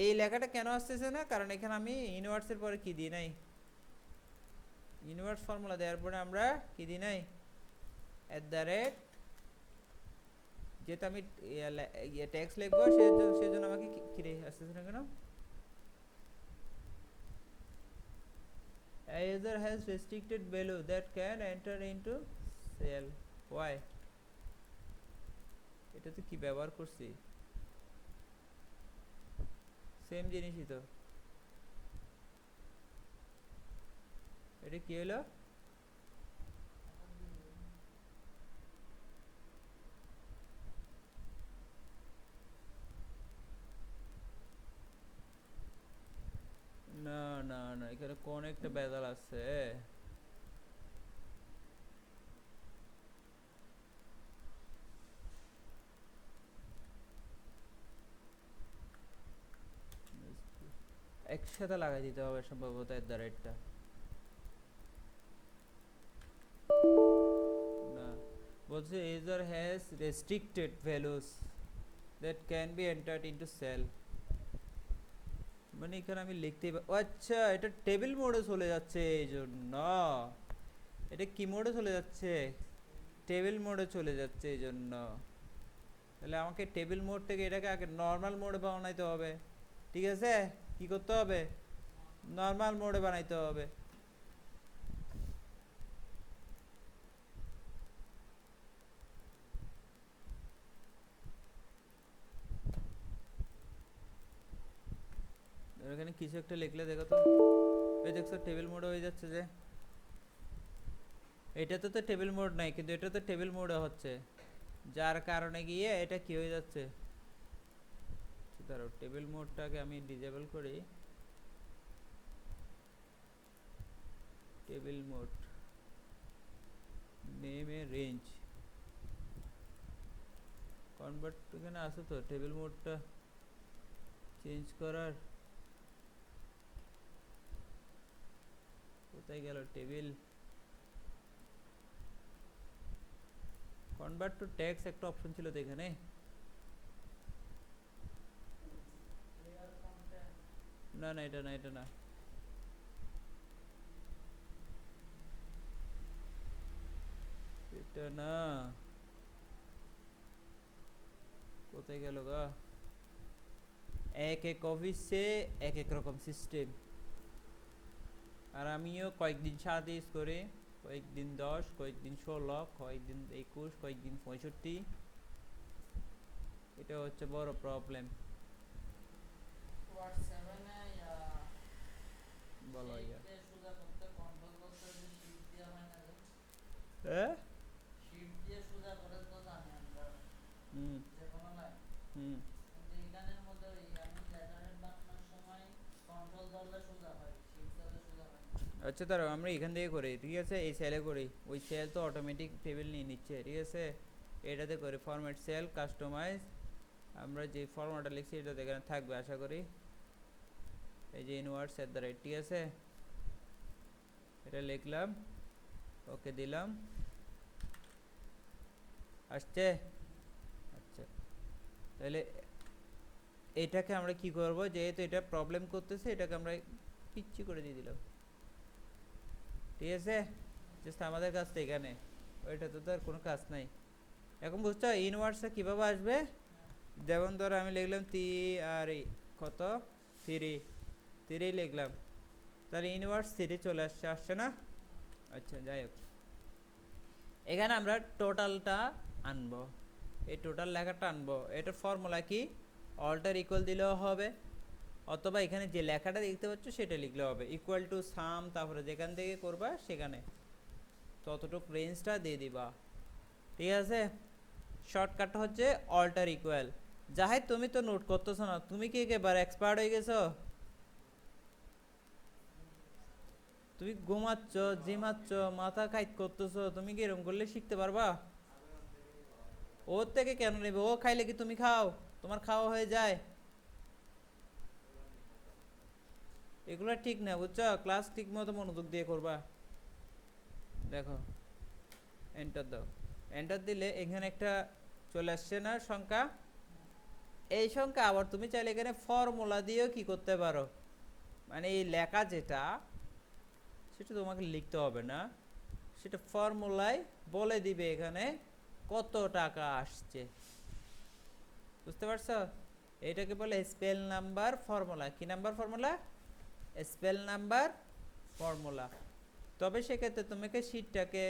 এই লেখাটা কেন আসতেছে না, কারণ এখানে আমি ইনওয়ার্ডস এর পরে কি দিই নাই, ইনওয়ার্ডস ফর্মুলা দেওয়ার পরে আমরা কি দিই নাই, @ যেহেতু আমি ট্যাক্স লিখবো সেজন্য আমাকে কি রে আসতেছে না কেন, a user has restricted value that can enter into cell. why, এটা তো কি ব্যবহার করছি, সেম জিনিসই তো। এটা কি হলো, না না না, এখানে কোন একটা বেদাল আছে। একসাথে লাগাই দিতে হবে সম্ভবত @টা, না বলছে user has restricted values that can be entered into cell, মানে এখানে আমি লিখতেই আচ্ছা এটা টেবিল মোডে চলে যাচ্ছে, এই জন্য এটা কি মোডে চলে যাচ্ছে, টেবিল মোডে চলে যাচ্ছে এই জন্য। তাহলে আমাকে টেবিল মোড থেকে এটাকে আগে নর্মাল মোডে বানাইতে হবে, ঠিক আছে। কি করতে হবে, নর্মাল মোডে বানাইতে হবে। এখানে কিছু একটা লিখলে দেখো তো, এই দেখছো টেবিল মোড হয়ে যাচ্ছে যে, এটাতে তো টেবিল মোড নাই কিন্তু এটা তো টেবিল মোডে হচ্ছে, যার কারণে গিয়ে এটা কি হয়ে যাচ্ছে। ধরো টেবিল মোডটাকে আমি ডিসেবল করি, table mode name a range convert, এখানে আছে তো টেবিল মোডটা চেঞ্জ করার, কোথায় গেল টেবিল, কনভার্ট টু টেক্সট একটা অপশন ছিল তো এখানে, না না এটা না, এটা না, এটা না, কোথায় গেল গা, এক এক অফিসে এক এক রকম সিস্টেম, আর আমিও কয়েকদিন সাথে ইউজ করি, কয়েকদিন 10, কয়েকদিন 16, কয়েকদিন 21, কয়েকদিন 65, এটা হচ্ছে বড় প্রবলেম। বলো ইয়া হ্যাঁ, হুম হুম, আচ্ছা দাঁড়াও আমরা এখান থেকে করি, ঠিক আছে। এই সেলে করি, ওই সেল তো অটোমেটিক টেবিল নিয়ে নিচ্ছে, ঠিক আছে। এটাতে করি ফরম্যাট সেল কাস্টমাইজ, আমরা যে ফরম্যাটটা লিখছি এটা এখানে থাকবে আশা করি, এই যে ইনওয়ার্ডস @, ঠিক আছে। এটা লিখলাম, ওকে দিলাম, আসছে। আচ্ছা, তাহলে এটাকে আমরা কি করব, যেহেতু এটা প্রবলেম করতেছে এটাকে আমরা পিচ্ছি করে দিয়ে দিলাম, ঠিক আছে। জাস্ট আমাদের কাজটা এখানে, ওইটাতে তো আর কোনো কাজ নাই। এখন বুঝছো ইনভার্সটা কীভাবে আসবে? যেমন ধরো আমি লিখলাম আর কত 3 লিখলাম, তাহলে ইনভার্স 3 চলে আসছে, আসছে না? আচ্ছা, যাই হোক, এখানে আমরা টোটালটা আনবো, এই টোটাল লেখাটা আনবো। এটার ফর্মুলা কি? অল্টার ইকুয়াল দিলেও হবে, অথবা এখানে যে লেখাটা দেখতে পাচ্ছ সেটা লিখলে হবে, ইকুয়াল টু সাম, তারপরে যেখান থেকে করবা সেখানে ততটুকু রেঞ্জটা দিয়ে দিবা, ঠিক আছে। শর্টকাটটা হচ্ছে অল্টার ইকুয়াল। যাই তুমি তো নোট করতেছো না, তুমি কি একেবারে এক্সপার্ট হয়ে গেছো? তুমি ঘুমাচ্ছ, জিমাচ্ছ, মাথা খাইট করতেছো, তুমি কি এরকম করলে শিখতে পারবা? ওর থেকে কেন নেবে? ও খাইলে কি তুমি খাও? তোমার খাওয়া হয়ে যায়? এগুলো ঠিক না, বুঝছো? ক্লাস ঠিক মতো মনোযোগ দিয়ে করবা। দেখো, এন্টার দাও, এন্টার দিলে এখানে একটা চলে আসছে না সংখ্যা? এই সংখ্যা আবার তুমি চাইলে এখানে ফর্মুলা দিয়েও কি করতে পারো, মানে এই লেখা যেটা সেটা তোমাকে লিখতে হবে না, সেটা ফর্মুলায় বলে দিবে এখানে কত টাকা আসছে, বুঝতে পারছো? এটাকে বলে স্পেল নাম্বার ফর্মুলা। কি number formula? Spell number formula. তবে সেক্ষেত্রে তোমাকে শিটটাকে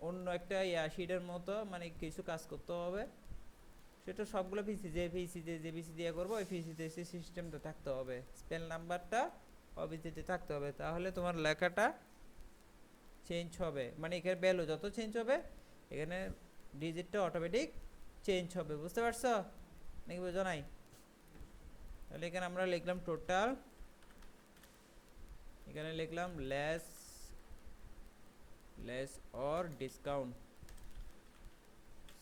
অন্য একটা শিটের মতো মানে কিছু কাজ করতে হবে, সেটা সবগুলো পিসি যে পিসি দিয়ে করবো ওই পিসিতে সেই সিস্টেমটা থাকতে হবে, স্পেল নাম্বারটা অবিসিতে থাকতে হবে, তাহলে তোমার লেখাটা চেঞ্জ হবে, মানে এখানে ভ্যালু যত চেঞ্জ হবে এখানে ডিজিটটা অটোমেটিক চেঞ্জ হবে, বুঝতে পারছো নাকি বুঝো নাই? তাহলে এখানে আমরা লিখলাম টোটাল, এখানে লিখলাম less or discount,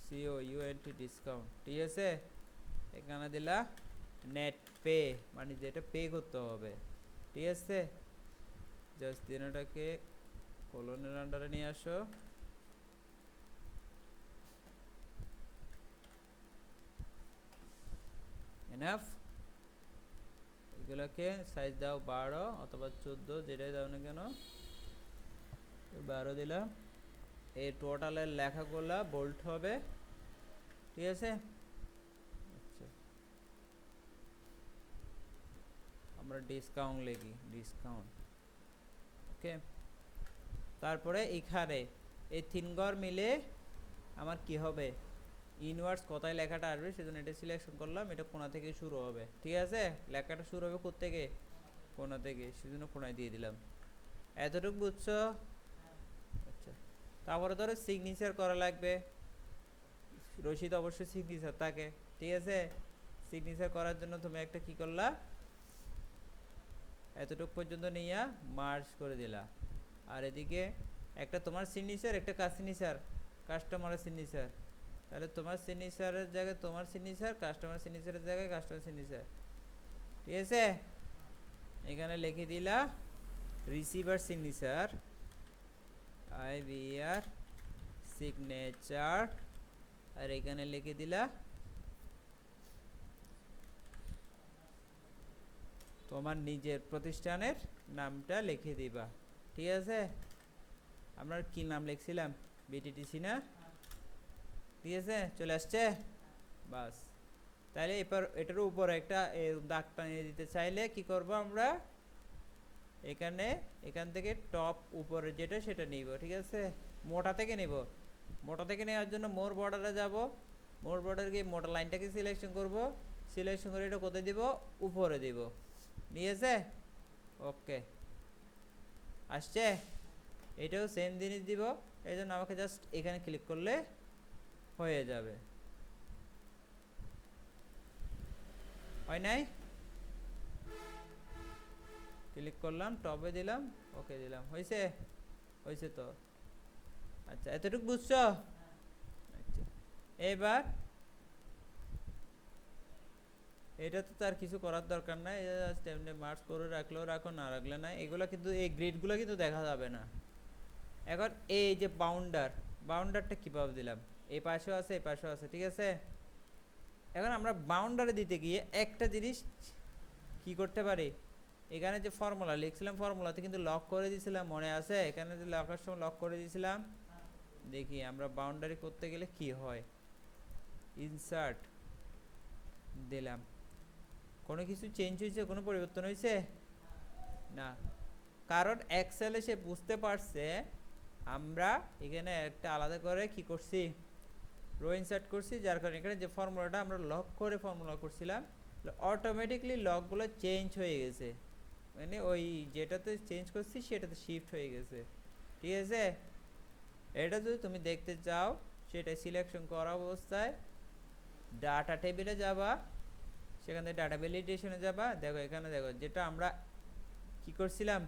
COUNT discount, ঠিক আছে। এখানে দিলা নেট পে, মানে যেটা পে করতে হবে, ঠিক আছে। জাস্ট দিনটাকে কলনের আন্ডারে নিয়ে আসো, এনাফ। এগুলোকে সাইজ দাও 12 অথবা 14, যেটাই দাও না কেন, 12 দিলাম। এই টোটালের লেখাগুলা বোল্ট হবে, ঠিক আছে। আচ্ছা, আমরা ডিসকাউন্ট লিখি, ডিসকাউন্ট, ওকে। তারপরে এখানে এই 3 ঘর মিলে আমার কি হবে, ইনভার্স কোথায় লেখাটা আসবে সেজন্য এটা সিলেকশন করলাম, এটা কোণা থেকে শুরু হবে, ঠিক আছে। লেখাটা শুরু হবে কোথা থেকে? কোণা থেকে, সেজন্য কোণায় দিয়ে দিলাম। এতটুকু বুঝছো? আচ্ছা, তারপরে ধরো সিগনেচার করা লাগবে, রসিদ অবশ্যই সিগনেচার থাকে, ঠিক আছে। সিগনেচার করার জন্য তুমি একটা কি করলা, এতটুকু পর্যন্ত নিয়ে মার্জ করে দিলা, আর এদিকে একটা তোমার সিগনেচার, একটা সিগনেচার, কাস্টমারের সিগনেচার, তাহলে তোমার সিগনেচারের জায়গায় তোমার সিগনেচার, কাস্টমার সিগনেচারের জায়গায় কাস্টমার সিগনেচার, ঠিক আছে। এখানে লিখে দিলা রিসিভার সিগনেচার, IVR সিগনেচার, আর এখানে লিখে দিলা তোমার নিজের প্রতিষ্ঠানের নামটা লিখে দিবা, ঠিক আছে। আমরা কি নাম লিখছিলাম? BTTC না? ঠিক আছে, চলে আসছে, বাস। তাহলে এবার এটার উপরে একটা দাগ টানিয়ে দিতে চাইলে কি করব আমরা, এখান থেকে টপ উপরে যেটা সেটা নিব, ঠিক আছে। মোটা থেকে নিব, মোটা থেকে নেওয়ার জন্য মোর বর্ডারে যাব, মোর বর্ডারে গিয়ে মোটা লাইনটাকে সিলেকশন করব, সিলেকশন করে এটা কোথায় দিব, উপরে দিব, নিয়েছে, ওকে, আসছে। এটাও সেম জিনিস দিব, এই জন্য আমাকে জাস্ট এখানে ক্লিক করলে হয়ে যাবে, হয় নাই? ক্লিক করলাম, টপে দিলাম, ওকে দিলাম, হয়েছে? হয়েছে তো। আচ্ছা, এতটুকু বুঝছো? আচ্ছা, এবার এটা তো তার কিছু করার দরকার নাই, এটা জাস্ট এমনি মার্চ করে রাখলেও রাখো, না রাখলে না। এগুলো কিন্তু এই গ্রিডগুলো কিন্তু দেখা যাবে না। এখন এই যে বাউন্ডারটা কিভাবে দিলাম, এই পাশেও আছে এই পাশেও আছে, ঠিক আছে। এখন আমরা বাউন্ডারি দিতে গিয়ে একটা জিনিস কি করতে পারি, এখানে যে ফর্মুলা লিখছিলাম ফর্মুলাতে কিন্তু লক করে দিয়েছিলাম, মনে আছে? এখানে যে লকের সময় লক করে দিয়েছিলাম, দেখি আমরা বাউন্ডারি করতে গেলে কি হয়। ইনসার্ট দিলাম, কোনো কিছু চেঞ্জ হয়েছে, কোনো পরিবর্তন হয়েছে না, কারণ এক্সেলে সে বুঝতে পারছে আমরা এখানে একটা আলাদা করে কি করছি, রো ইনসার্ট করছি, যার কারণে এখানে যে ফর্মুলাটা আমরা লক করে ফর্মুলা করছিলাম অটোমেটিকলি লকগুলো চেঞ্জ হয়ে গেছে, মানে ওই যেটাতে চেঞ্জ করছি সেটাতে শিফট হয়ে গেছে, ঠিক আছে। এটা যদি তুমি দেখতে চাও সেটা সিলেকশন করা অবস্থায় ডাটা টেবিলে যাবা, সেখান থেকে ডাটা ভ্যালিডেশনে যাবা, দেখো এখানে দেখো যেটা আমরা কি করছিলাম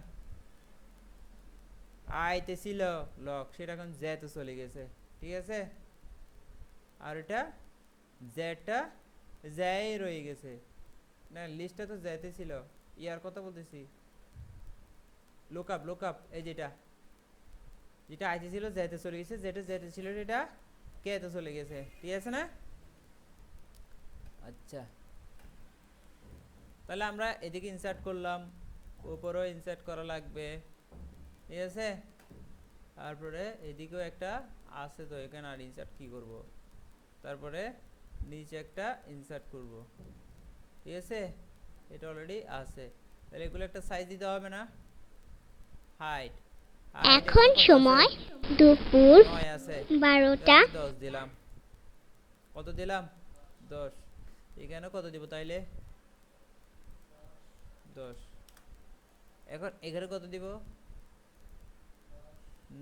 আইতে ছিল লক, সেটা এখন জেতে চলে গেছে, ঠিক আছে। আর এটা জেটা জেই রয়ে গেছে, না লিস্টটা তো জেতে ছিল, ইয়ার কথা বলতেছি, লুকআপ এই যেটা যেটা আইতে ছিল জেতে চলে গেছে, যেটা জেতে ছিল সেটা কেতে চলে গেছে, ঠিক আছে না। আচ্ছা, তাহলে আমরা এদিকে ইনসার্ট করলাম, উপরেও ইনসার্ট করা লাগবে, ঠিক আছে। তারপরে এদিকেও একটা আছে, তো এখানে আর ইনসার্ট কি করব, তারপরে নিচে একটা ইনসার্ট করব, ঠিক আছে। এটা অলরেডি আছে, তাহলে এগুলো একটা সাইজ দিতে হবে না, হাইট এখন সময় দুপুর 9 আছে, 12টা। 10 দিলাম, কত দিলাম 10, এখানে কত দিব তাইলে 10, এখন এখানে কত দিব,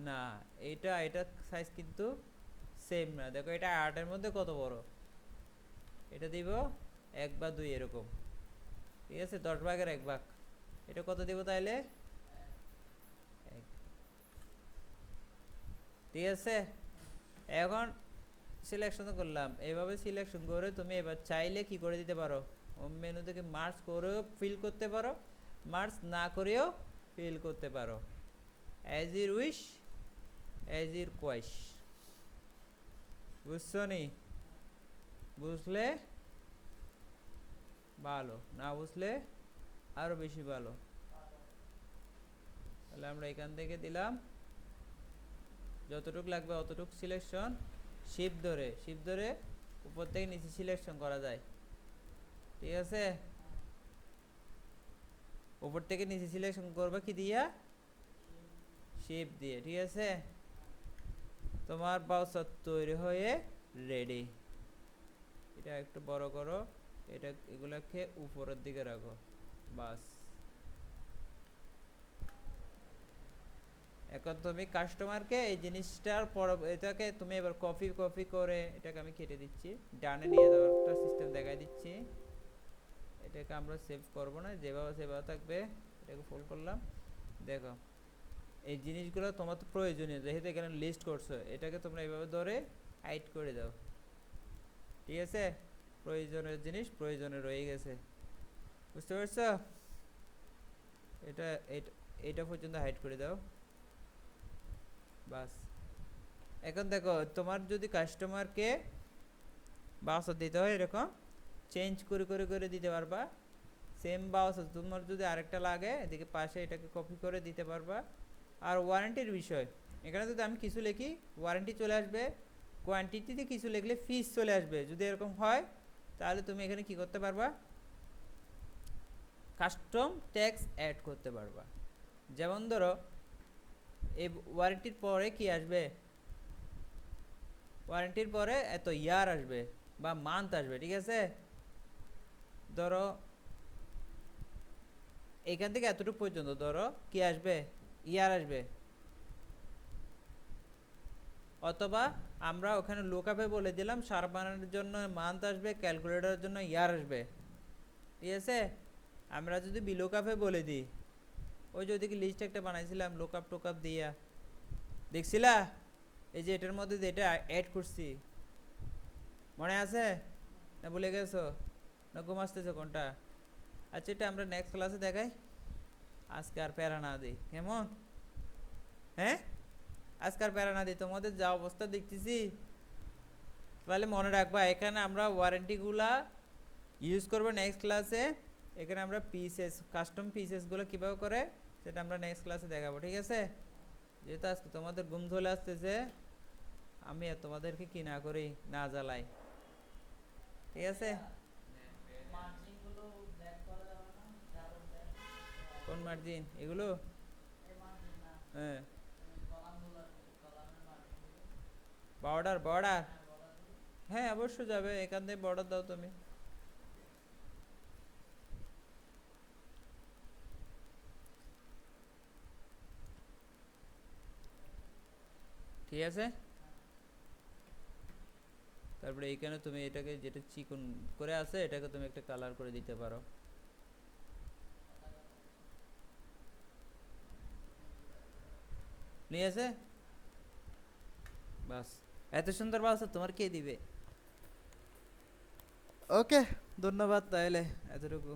না এটা সাইজ কিন্তু সেম না, দেখো এটা 8 এর মধ্যে কত বড়, এটা দিব 1 বা 2 এরকম, ঠিক আছে, 10 ভাগের 1 ভাগ, এটা কত দিব তাইলে 1, ঠিক আছে। এখন সিলেকশন করলাম, এইভাবে সিলেকশন করে তুমি এবার চাইলে কি করে দিতে পারো, হোম মেনু থেকে মার্জ করেও ফিল করতে পারো, মার্জ না করেও ফিল করতে পারো, as your wish as your কোয়াইশ, বুঝছো নি? বুঝলে ভালো, না বুঝলে আরো বেশি ভালো। তাহলে আমরা এখান থেকে দিলাম যতটুক লাগবে অতটুক সিলেকশন, শিফট ধরে উপর থেকে নিচে সিলেকশন করা যায়, ঠিক আছে। উপর থেকে নিচে সিলেকশন করবে কি দিয়া, শিফট দিয়ে, ঠিক আছে। তোমার ব্রাউজার তৈরি হয়ে রেডি। এটা একটু বড় করো, এটা এগুলাকে উপরের দিকে রাখো, বাস। এখন তুমি কাস্টমারকে এই জিনিসটার পর এটাকে তুমি এবার কপি করে এটাকে আমি কেটে দিচ্ছি, ডানে নিয়ে যাওয়ার একটা সিস্টেম দেখাই দিচ্ছি। এটাকে আমরা সেভ করব না, যেভাবে সেভাবে থাকবে, এটাকে ফোল্ড করলাম। দেখো এই জিনিসগুলো তোমার তো প্রয়োজনীয়, যেহেতু এখানে লিস্ট করছো, এটাকে তোমরা এইভাবে ধরে হাইড করে দাও, ঠিক আছে। প্রয়োজনের জিনিস প্রয়োজনে রয়ে গেছে, বুঝতে পারছো? এটা এটা পর্যন্ত হাইড করে দাও, বাস। এখন দেখো তোমার যদি কাস্টমারকে বাউচার দিতে হয় এরকম চেঞ্জ করে দিতে পারবা, সেম বাউচার। তোমার যদি আরেকটা লাগে এদিকে পাশে এটাকে কপি করে দিতে পারবা। আর ওয়ারেন্টির বিষয়, এখানে যদি আমি কিছু লিখি ওয়ারেন্টি চলে আসবে, কোয়ান্টিটিতে কিছু লিখলে ফিস চলে আসবে। যদি এরকম হয় তাহলে তুমি এখানে কি করতে পারবা, কাস্টম ট্যাক্স অ্যাড করতে পারবা। যেমন ধরো এই ওয়ারেন্টির পরে কি আসবে, ওয়ারেন্টির পরে এত ইয়ার আসবে বা মান্থ আসবে, ঠিক আছে। ধরো এখান থেকে এতটুকু পর্যন্ত ধরো কি আসবে, ইয়ার আসবে, অথবা আমরা ওখানে লুকআপে বলে দিলাম সারবানের জন্য মান্থ আসবে, ক্যালকুলেটরের জন্য ইয়ার আসবে, ঠিক আছে। আমরা যদি বিলুকআপে বলে দিই, ওই যদি কি লিস্ট একটা বানাইছিলাম লুকআপ টুকআপ দিয়া, দেখছিলা? এই যে এটার মধ্যে যেটা অ্যাড করছি, মনে আছে না ভুলে গেছো? না ঘুম আসতেছে কোনটা? আচ্ছা এটা আমরা নেক্সট ক্লাসে দেখাই, আজকে আর প্যারা না দিই কেমন? হ্যাঁ আজকে আর প্যারা না দিই, তোমাদের যা অবস্থা দেখতেছি। তাহলে মনে রাখবা এখানে আমরা ওয়ারেন্টিগুলা ইউজ করবো নেক্সট ক্লাসে। এখানে আমরা পিসেস কাস্টম পিসেসগুলো কীভাবে করে সেটা আমরা নেক্সট ক্লাসে দেখাবো, ঠিক আছে? যেহেতু আজকে তোমাদের ঘুম চলে আসতেছে, আমি আর তোমাদেরকে কি না করি, না জ্বালাই, ঠিক আছে? কোন মার্জিন এগুলো? হ্যাঁ বর্ডার বর্ডার, হ্যাঁ অবশ্যই যাবে, এখান থেকে বর্ডার দাও তুমি। ঠিক আছে, তারপরে এইখানে তুমি এটাকে যেটা চিকন করে আছে এটাকে তুমি একটা কালার করে দিতে পারো। ঠিক আছে, বাস এত সুন্দর বাস তোমার কে দিবে? ওকে, ধন্যবাদ তাহলে এতটুকু।